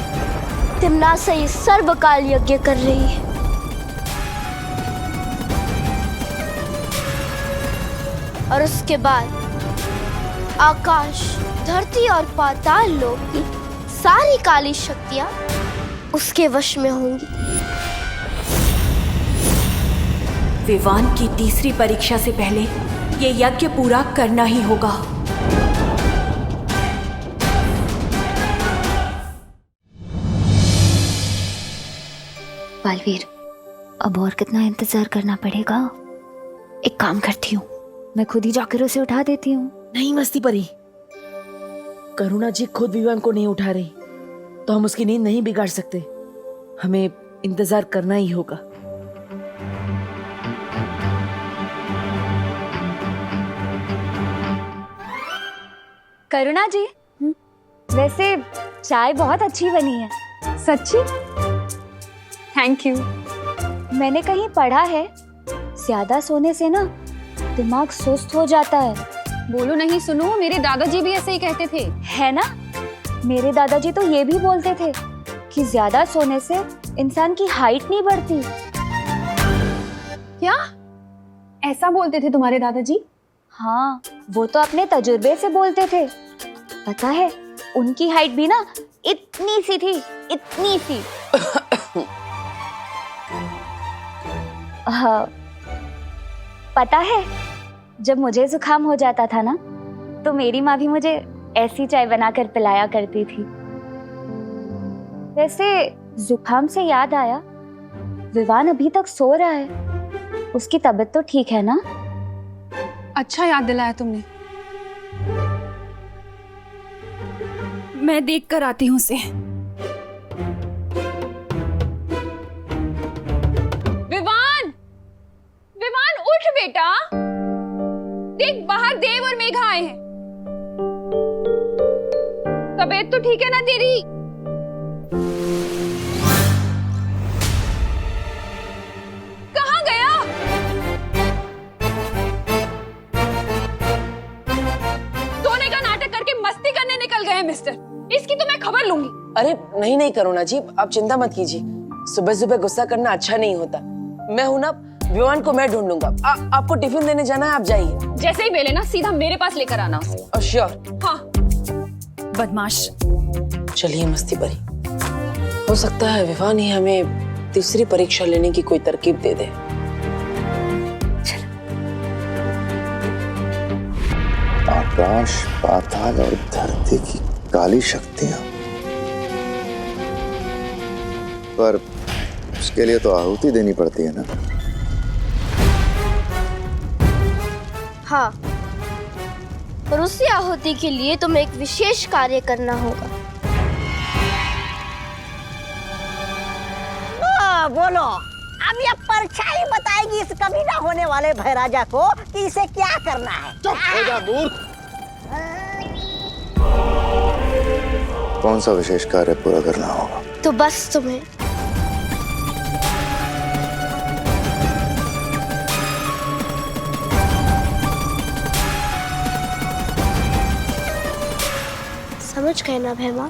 तिम्नासा ये सर्वकाल यज्ञ कर रही है। और उसके बाद आकाश, धरती और पाताल लोक की सारी काली शक्तियां उसके वश में होंगी। विवान की तीसरी परीक्षा से पहले ये यज्ञ पूरा करना ही होगा। बालवीर, अब और कितना इंतजार करना पड़ेगा? एक काम करती हूँ, मैं खुद ही जाकर उसे उठा देती हूँ। नहीं मस्ती परी, करुणा जी खुद विवान को नहीं उठा रही तो हम उसकी नींद नहीं बिगाड़ सकते। हमें इंतजार करना ही होगा। करुणा जी, वैसे चाय बहुत अच्छी बनी है। सच्ची? Thank you. मैंने कहीं पढ़ा है ज्यादा सोने से ना दिमाग सुस्त हो जाता है। बोलो नहीं सुनो, मेरे दादाजी भी ऐसे ही कहते थे। है ना? मेरे दादाजी तो ये भी बोलते थे कि ज्यादा सोने से इंसान की हाइट नहीं बढ़ती। क्या ऐसा बोलते थे तुम्हारे दादाजी? हाँ, वो तो अपने तजुर्बे से बोलते थे। पता है, उनकी हाइट भी ना इतनी सी थी, इतनी सी। हाँ, पता है, जब मुझे जुकाम हो जाता था ना, तो मेरी माँ भी मुझे ऐसी चाय बनाकर पिलाया करती थी। वैसे जुकाम से याद आया, विवान अभी तक सो रहा है। उसकी तबीयत तो ठीक है ना? अच्छा याद दिलाया तुमने। मैं देख कर आती हूँ उसे। विवान, विवान उठ बेटा, देख बाहर देव और मेघा आए हैं। तबीयत तो ठीक है ना तेरी? कहाँ गया? सोने का नाटक करके मस्ती करने निकल गए मिस्टर। इसकी तो मैं खबर लूंगी। अरे नहीं नहीं करुणा जी, आप चिंता मत कीजिए। सुबह सुबह गुस्सा करना अच्छा नहीं होता। मैं हूं ना, विवान को मैं ढूंढ लूंगा। आपको टिफिन देने जाना है, आप जाइए। जैसे ही मिले ना सीधा मेरे पास लेकर आना उसे। श्योर। हाँ। बदमाश। चलिए मस्ती परी, हो सकता है विवान ही हमें तीसरी परीक्षा लेने की कोई तरकीब दे दे। आकाश पाताल और धरती की काली शक्तियां, पर उसके लिए तो आहुति देनी पड़ती है ना। हाँ, और उसी आहुति के लिए तुम्हें एक विशेष कार्य करना होगा। बोलो, अब ये परछाई बताएगी इस कभी ना होने वाले भैराजा को कि इसे क्या करना है। चुप हो जा मूर्ख। कौन सा विशेष कार्य पूरा करना होगा? तो बस तुम्हें समझ गए ना भैमा?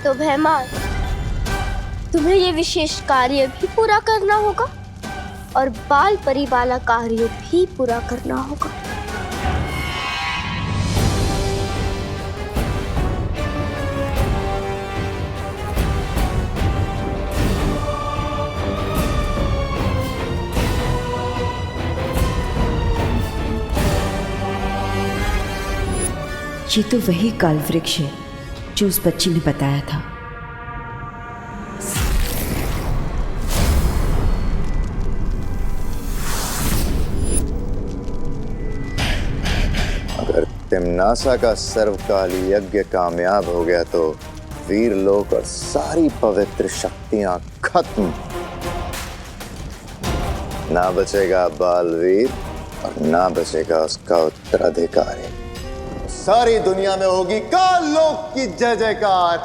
तो भैमा, तुम्हें ये विशेष कार्य भी पूरा करना होगा और बाल परी वाला कार्य भी पूरा करना होगा। ये तो वही काल वृक्ष है जो उस बच्ची ने बताया था। अगर तिम्नासा का सर्वकाली यज्ञ कामयाब हो गया तो वीर लोक और सारी पवित्र शक्तियां खत्म। ना बचेगा बालवीर और ना बचेगा उसका उत्तराधिकारी। सारी दुनिया में होगी काल लोक की जय जयकार।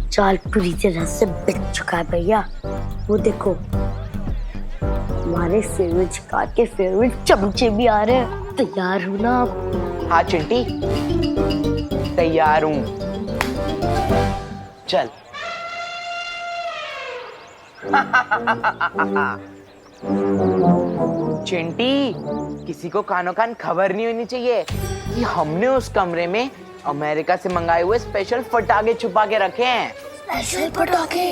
जाल पूरी तरह से बिक चुका है भैया। वो देखो, हमारे फेवरेट कार के फेवरेट चमचे भी आ रहे हैं। तैयार हो ना आप? हाँ चिंटी, तैयार हूं। चल। चिंटी, किसी को कानो कान खबर नहीं होनी चाहिए कि हमने उस कमरे में अमेरिका से मंगाए हुए स्पेशल फटाके छुपा के रखे हैं। स्पेशल पटाखे?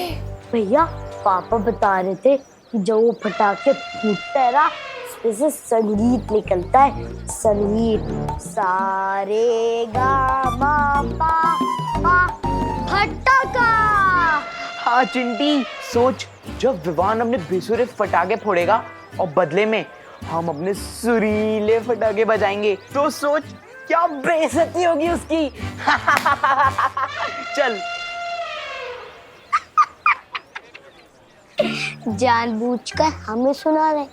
भैया, पापा बता रहे थे कि जो वो फटाके फूटता है ना, इससे संगीत निकलता है। संगीत। सारे गा मा पा पा फटाका। हाँ चिंटी, सोच, जब विवान अपने बेसुरे फटाके फोड़ेगा और बदले में हम अपने सुरीले फटाके बजाएंगे, तो सोच क्या बेइज्जती होगी उसकी। चल। जानबूझकर हमें सुना रहे,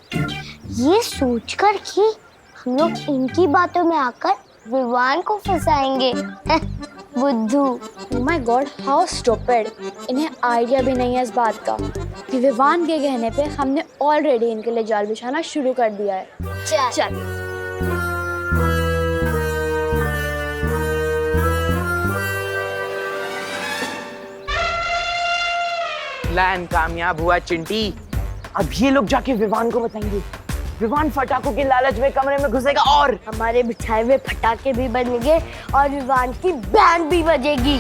ये सोचकर कि हम लोग इनकी बातों में आकर विवान को फंसाएंगे। बुद्धू। Oh my God, how stupid! इन्हें आइडिया भी नहीं है इस बात का कि विवान के कहने पे हमने ऑलरेडी इनके लिए जाल बिछाना शुरू कर दिया है। चल। प्लान कामयाब हुआ चिंटी। अब ये लोग जाके विवान को बताएंगे। विवान फटाकों के लालच में कमरे में घुसेगा और हमारे बिछाए हुए फटाके भी बनेंगे और विवान की बैंड भी बजेगी।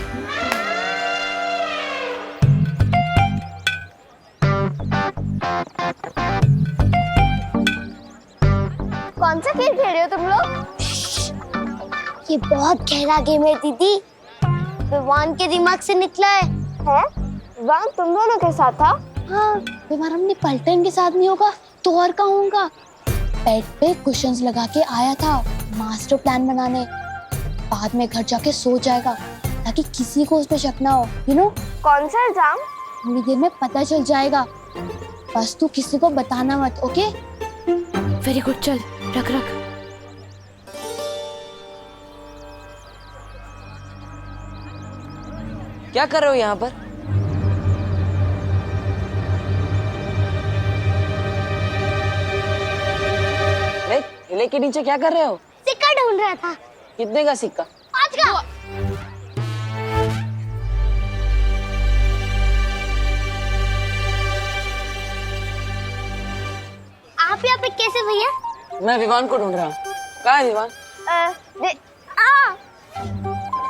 कौन सा खेल खेल रहे हो तुम लोग? ये बहुत गहरा गेम है दीदी, विवान के दिमाग से निकला है। विवान तुम दोनों के साथ था? हाँ, विवान अपने पलटन के साथ नहीं होगा तो और कहाँ होगा? बेड पे कुशन्स लगा के आया था मास्टर प्लान बनाने, बाद में घर जाके सो जाएगा ताकि किसी को उस पे शक ना हो। यू नो कौन सा एग्जाम? थोड़ी देर में पता चल जाएगा, बस तू किसी को बताना मत, ओके? वेरी गुड, चल रख रख। क्या कर रहे हो यहाँ पर? अरे ठेले के नीचे क्या कर रहे हो? सिक्का ढूंढ रहा था। कितने का सिक्का? 5 का। आप यहाँ पे कैसे भैया? मैं विवान को ढूंढ रहा हूँ। कहाँ है विवान?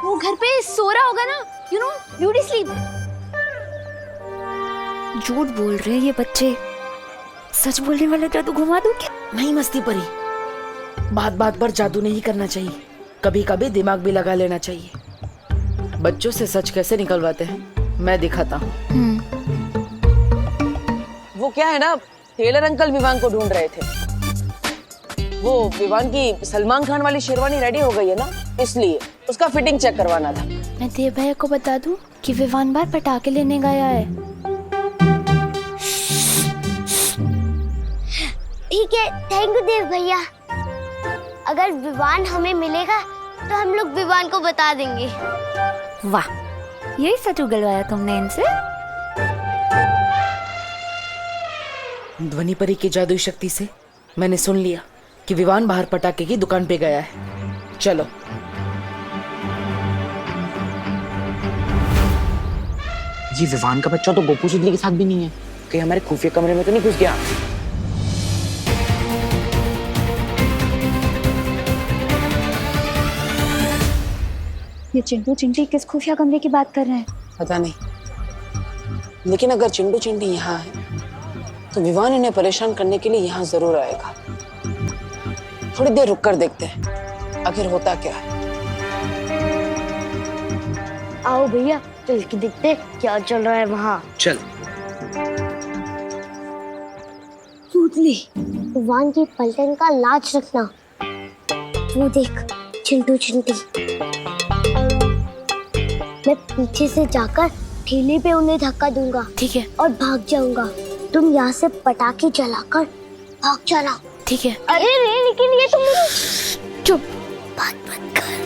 वो घर पे सो रहा होगा ना, यू नो ब्यूटी स्लीप। झूठ बोल रहे हैं ये बच्चे, सच बोलने वाला जादू घुमा दूं क्या? नहीं मस्ती परी, बात बात पर जादू नहीं करना चाहिए, कभी कभी दिमाग भी लगा लेना चाहिए। बच्चों से सच कैसे निकलवाते हैं मैं दिखाता हूँ। वो क्या है ना, टेलर अंकल विवान को ढूंढ रहे थे। वो विवान की सलमान खान वाली शेरवानी रेडी हो गई है ना, इसलिए उसका फिटिंग चेक करवाना था। मैं देव भैया को बता दूं कि विवान बाहर पटाखे लेने गया है। ठीक है, थैंक यू देव भैया। अगर विवान हमें मिलेगा तो हम लोग विवान को बता देंगे। वाह, यही सच उगलवाया तुमने इनसे? ध्वनि परी की जादुई शक्ति से मैंने सुन लिया कि विवान बाहर पटाखे की दुकान पे गया है। चलो। जी विवान का बच्चा तो गोपू सुदली के साथ भी नहीं है, कहीं हमारे खुफिया कमरे में तो नहीं घुस गया? ये चिंटू चिंटी किस खुफिया कमरे की बात कर रहे हैं? पता नहीं, लेकिन अगर चिंटू चिंटी यहाँ है तो विवान इन्हें परेशान करने के लिए यहाँ जरूर आएगा। थोड़ी देर रुक कर देखते हैं आखिर होता क्या है। आओ भैया, चल के देखते क्या चल रहा है वहाँ। चल। सूतली, विवान की पलटन का लाज रखना। वो देख चिंटू चिंटी। मैं पीछे से जाकर ठेले पे उन्हें धक्का दूंगा, ठीक है? और भाग जाऊंगा। तुम यहाँ से पटाखे जलाकर भाग जाना, ठीक है? अरे रे, लेकिन ये तुम चुप, बात मत कर।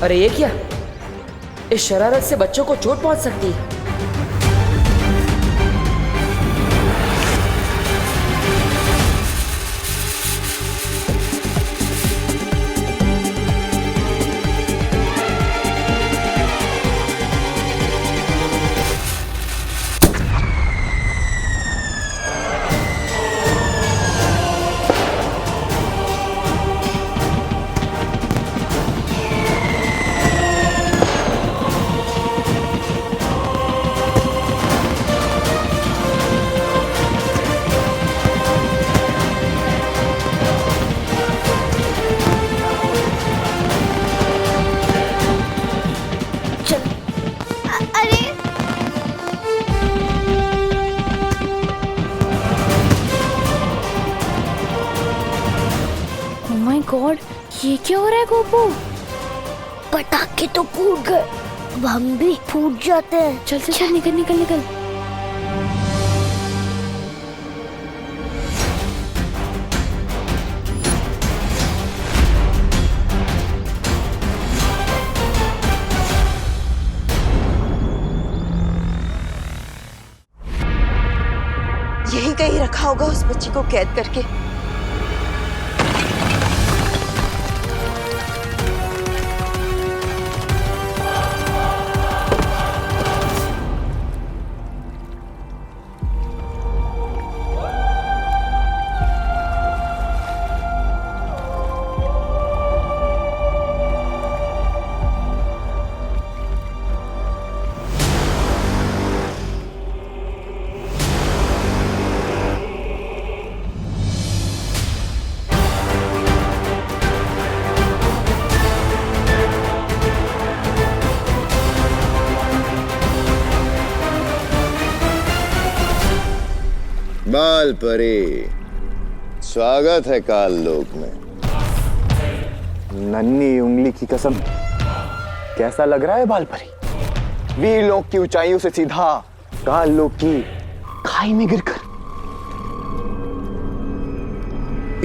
अरे ये क्या, इस शरारत से बच्चों को चोट पहुंच सकती है। गॉड, ये क्या हो रहा है गोपू? पटाखे तो फूट गए, अब हम भी फूट जाते हैं। चल चल चल, निकल निकल निकल। यही कहीं रखा होगा उस बच्ची को कैद करके। बाल परी, स्वागत है काल लोक में। नन्ही उंगली की कसम, कैसा लग रहा है बाल परी? वीर लोक की ऊंचाइयों से सीधा काल लोक की खाई में गिरकर।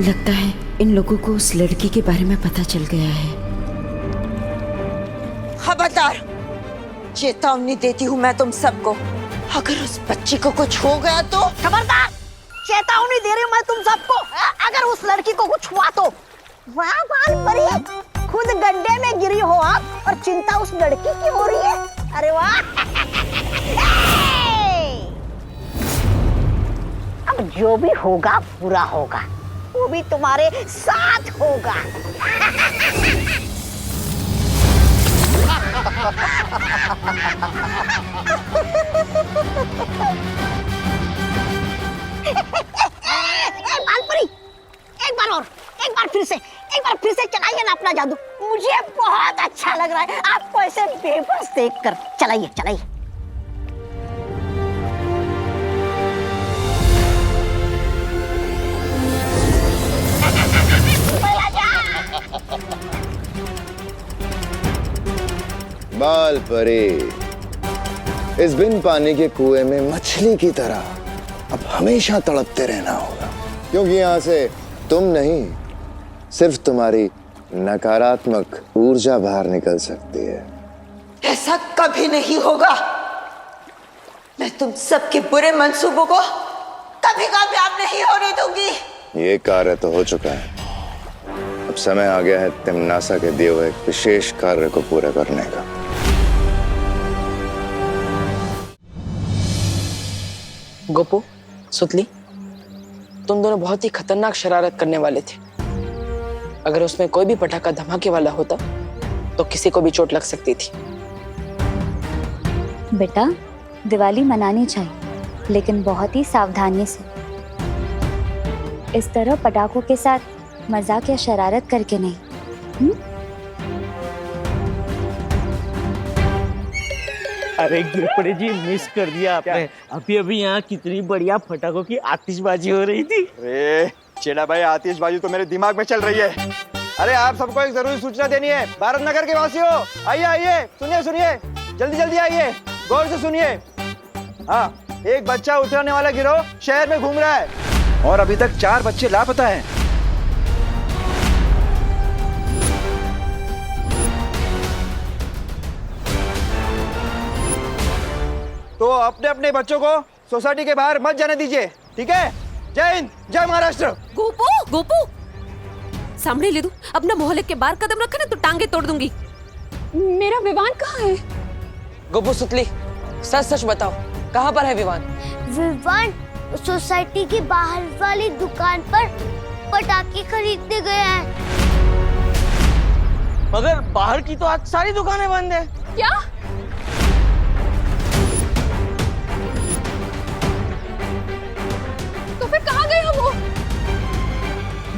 लगता है इन लोगों को उस लड़की के बारे में पता चल गया है। खबरदार, चेतावनी देती हूँ मैं तुम सबको, अगर उस बच्ची को कुछ हो गया तो। खबरदार, चेतावनी दे रही हूँ मैं तुम सबको, अगर उस लड़की को कुछ हुआ तो। वाह बाल परी, खुद गड्ढे में गिरी हो आप और चिंता उस लड़की की हो रही है। अरे वाह। अब जो भी होगा बुरा होगा, वो भी तुम्हारे साथ होगा। बालपरी, एक बार फिर से चलाइए ना अपना जादू। मुझे बहुत अच्छा लग रहा है आपको ऐसे बेबस देखकर। चलाइए चलाइए। बाल परी, इस बिन पानी के कुएं में मछली की तरह अब हमेशा तड़पते रहना होगा, क्योंकि यहाँ से तुम नहीं, सिर्फ तुम्हारी नकारात्मक ऊर्जा बाहर निकल सकती है। ऐसा कभी नहीं होगा। मैं तुम सबके बुरे मंसूबों को कभी कामयाब नहीं होने दूंगी। ये कार्य तो हो चुका है, अब समय आ गया है तिम्नासा के दिए हुए एक विशेष कार्य को पूरा करने का। गोपू, सुतली, तुम दोनों बहुत ही खतरनाक शरारत करने वाले थे। अगर उसमें कोई भी पटाखा धमाके वाला होता तो किसी को भी चोट लग सकती थी। बेटा, दिवाली मनानी चाहिए, लेकिन बहुत ही सावधानी से। इस तरह पटाखों के साथ मजाक या शरारत करके नहीं। अरे गिरपड़े जी, मिस कर दिया आपने। अभी अभी यहाँ कितनी बढ़िया पटाखों की आतिशबाजी हो रही थी। अरे चेला भाई, आतिशबाजी तो मेरे दिमाग में चल रही है। अरे आप सबको एक जरूरी सूचना देनी है। भारत नगर के वासियों, आइए आइए, सुनिए सुनिए, जल्दी जल्दी आइए, गौर से सुनिए। हाँ, एक बच्चा उतरने वाला गिरोह शहर में घूम रहा है और अभी तक 4 बच्चे लापता हैं। तो अपने अपने बच्चों को सोसाइटी के बाहर मत जाने दीजिए, ठीक है? जय हिंद, जय महाराष्ट्र। गोपू, गोपू, सामने ले दू। अपना मोहल्ले के बाहर कदम रखा ना तो टांगे तोड़ दूंगी। मेरा विवान कहाँ है? गोपू, सुतली, सच सच बताओ, कहाँ पर है विवान? विवान सोसाइटी की बाहर वाली दुकान पर पटाखे खरीदने गया है। मगर बाहर की तो आज सारी दुकानें बंद है। क्या? तो फिर कहाँ गया वो?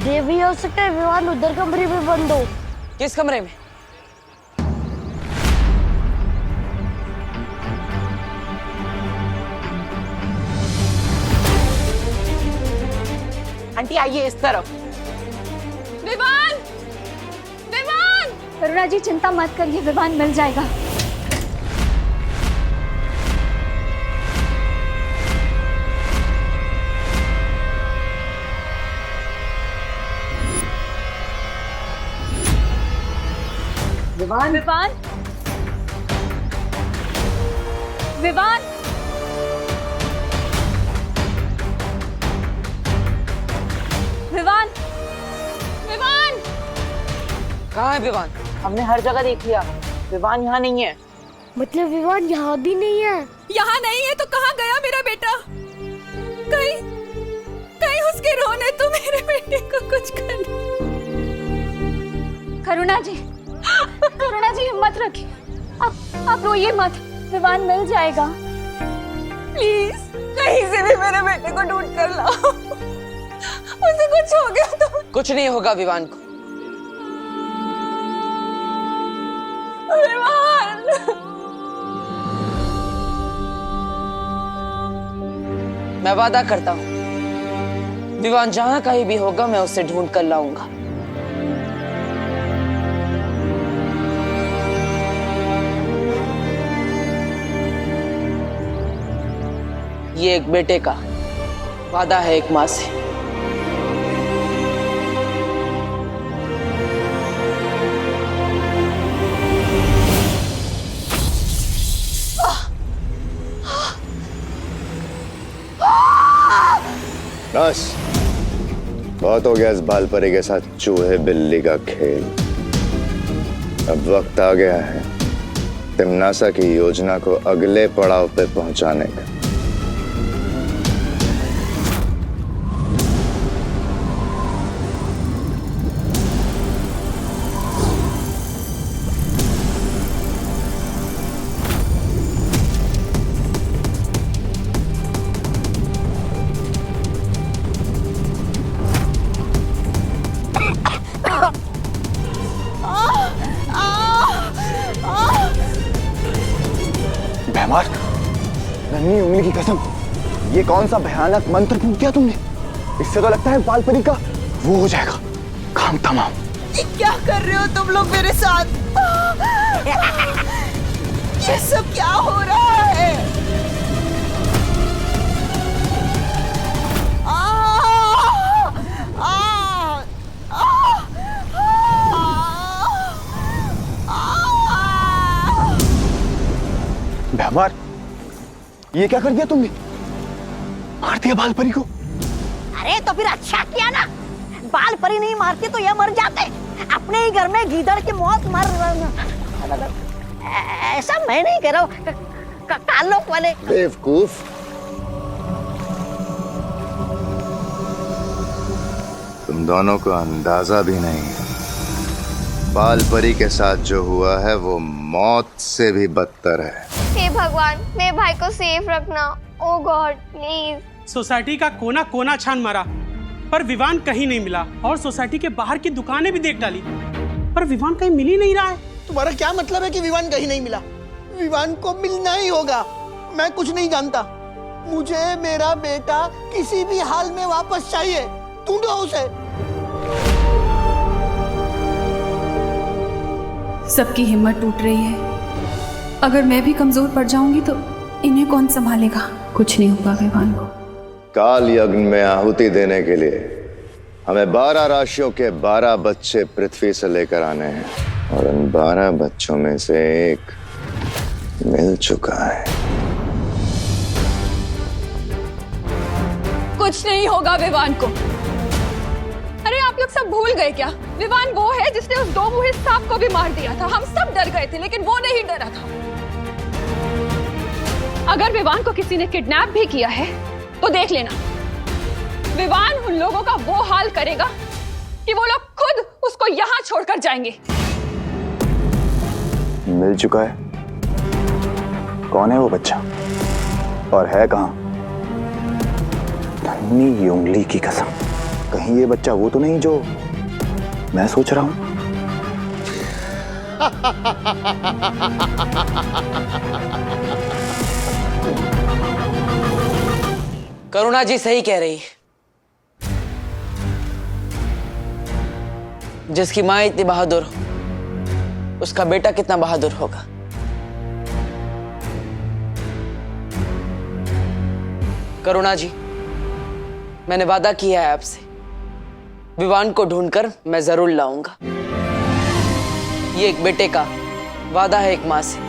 देवी हो सकता है विवान उधर कमरे में बंद हो। किस कमरे में? आंटी आइए इस तरफ। विवान, विवान। करुणा जी, चिंता मत करिए, विवान मिल जाएगा। विवान, विवान, विवान, विवान, विवान। कहाँ है विवान? हमने हर जगह देख लिया, विवान यहाँ नहीं है। मतलब विवान यहाँ भी नहीं है? यहाँ नहीं है तो कहाँ गया मेरा बेटा? कहीं कहीं उसके रोने तो मेरे बेटे को कुछ कर। करुणा जी, करुणा जी, हिम्मत रखिए, आप रोइए मत, विवान मिल जाएगा। प्लीज कहीं से भी मेरे बेटे को ढूंढ कर लाओ। उसे कुछ हो गया तो। कुछ नहीं होगा विवान को। विवान, मैं वादा करता हूँ विवान जहां कहीं भी होगा मैं उसे ढूंढ कर लाऊंगा। ये एक बेटे का वादा है एक माँ से। बस बहुत हो गया इस बाल परी के साथ चूहे बिल्ली का खेल। अब वक्त आ गया है तिम्नासा की योजना को अगले पड़ाव पे पहुंचाने का। भैमार, नन्ही उंगली की कसम, ये कौन सा भयानक मंत्र फूंक दिया तुमने? इससे तो लगता है बाल परी का वो हो जाएगा काम तमाम। क्या कर रहे हो तुम लोग मेरे साथ? ये सब क्या हो रहा है? भैमार, ये क्या कर दिया तुमने? मार दिया बाल परी को? अरे तो फिर अच्छा किया ना, बाल परी नहीं मारती तो ये मर जाते। अपने ही घर में गीदड़ की मौत मर। ऐसा मैं नहीं कह रहा हूँ, कालोक वाले बेवकूफ। तुम दोनों को अंदाजा भी नहीं है बाल परी के साथ जो हुआ है वो मौत से भी बदतर है। हे भगवान, मेरे भाई को सेफ रखना। ओ गॉड प्लीज। सोसाइटी का कोना कोना छान मारा पर विवान कहीं नहीं मिला, और सोसाइटी के बाहर की दुकानें भी देख डाली पर विवान कहीं मिल ही नहीं रहा है। तुम्हारा क्या मतलब है कि विवान कहीं नहीं मिला? विवान को मिलना ही होगा। मैं कुछ नहीं जानता, मुझे मेरा बेटा किसी भी हाल में वापस चाहिए। ढूंढो उसे। सबकी हिम्मत टूट रही है। अगर मैं भी कमजोर पड़ जाऊंगी तो इन्हें कौन संभालेगा? कुछ नहीं होगा विवान को। काल यज्ञ में आहुति देने के लिए हमें 12 राशियों के 12 बच्चे पृथ्वी से लेकर आने हैं, और उन 12 बच्चों में से एक मिल चुका है। कुछ नहीं होगा विवान को। अरे आप लोग सब भूल गए क्या? विवान वो है जिसने उस 2 मुंहे सांप को भी मार दिया था। हम सब डर गए थे लेकिन वो नहीं डरा था। अगर विवान को किसी ने किडनैप भी किया है तो देख लेना, विवान उन लोगों का वो हाल करेगा कि वो लोग खुद उसको यहाँ छोड़कर जाएंगे। मिल चुका है? कौन है वो बच्चा और है कहां? नन्ही उंगली की कसम, कहीं ये बच्चा वो तो नहीं जो मैं सोच रहा हूं? करुणा जी सही कह रही है। जिसकी माँ इतनी बहादुर हो, उसका बेटा कितना बहादुर होगा। करुणा जी, मैंने वादा किया है आपसे, विवान को ढूंढकर मैं जरूर लाऊंगा। ये एक बेटे का वादा है एक माँ से।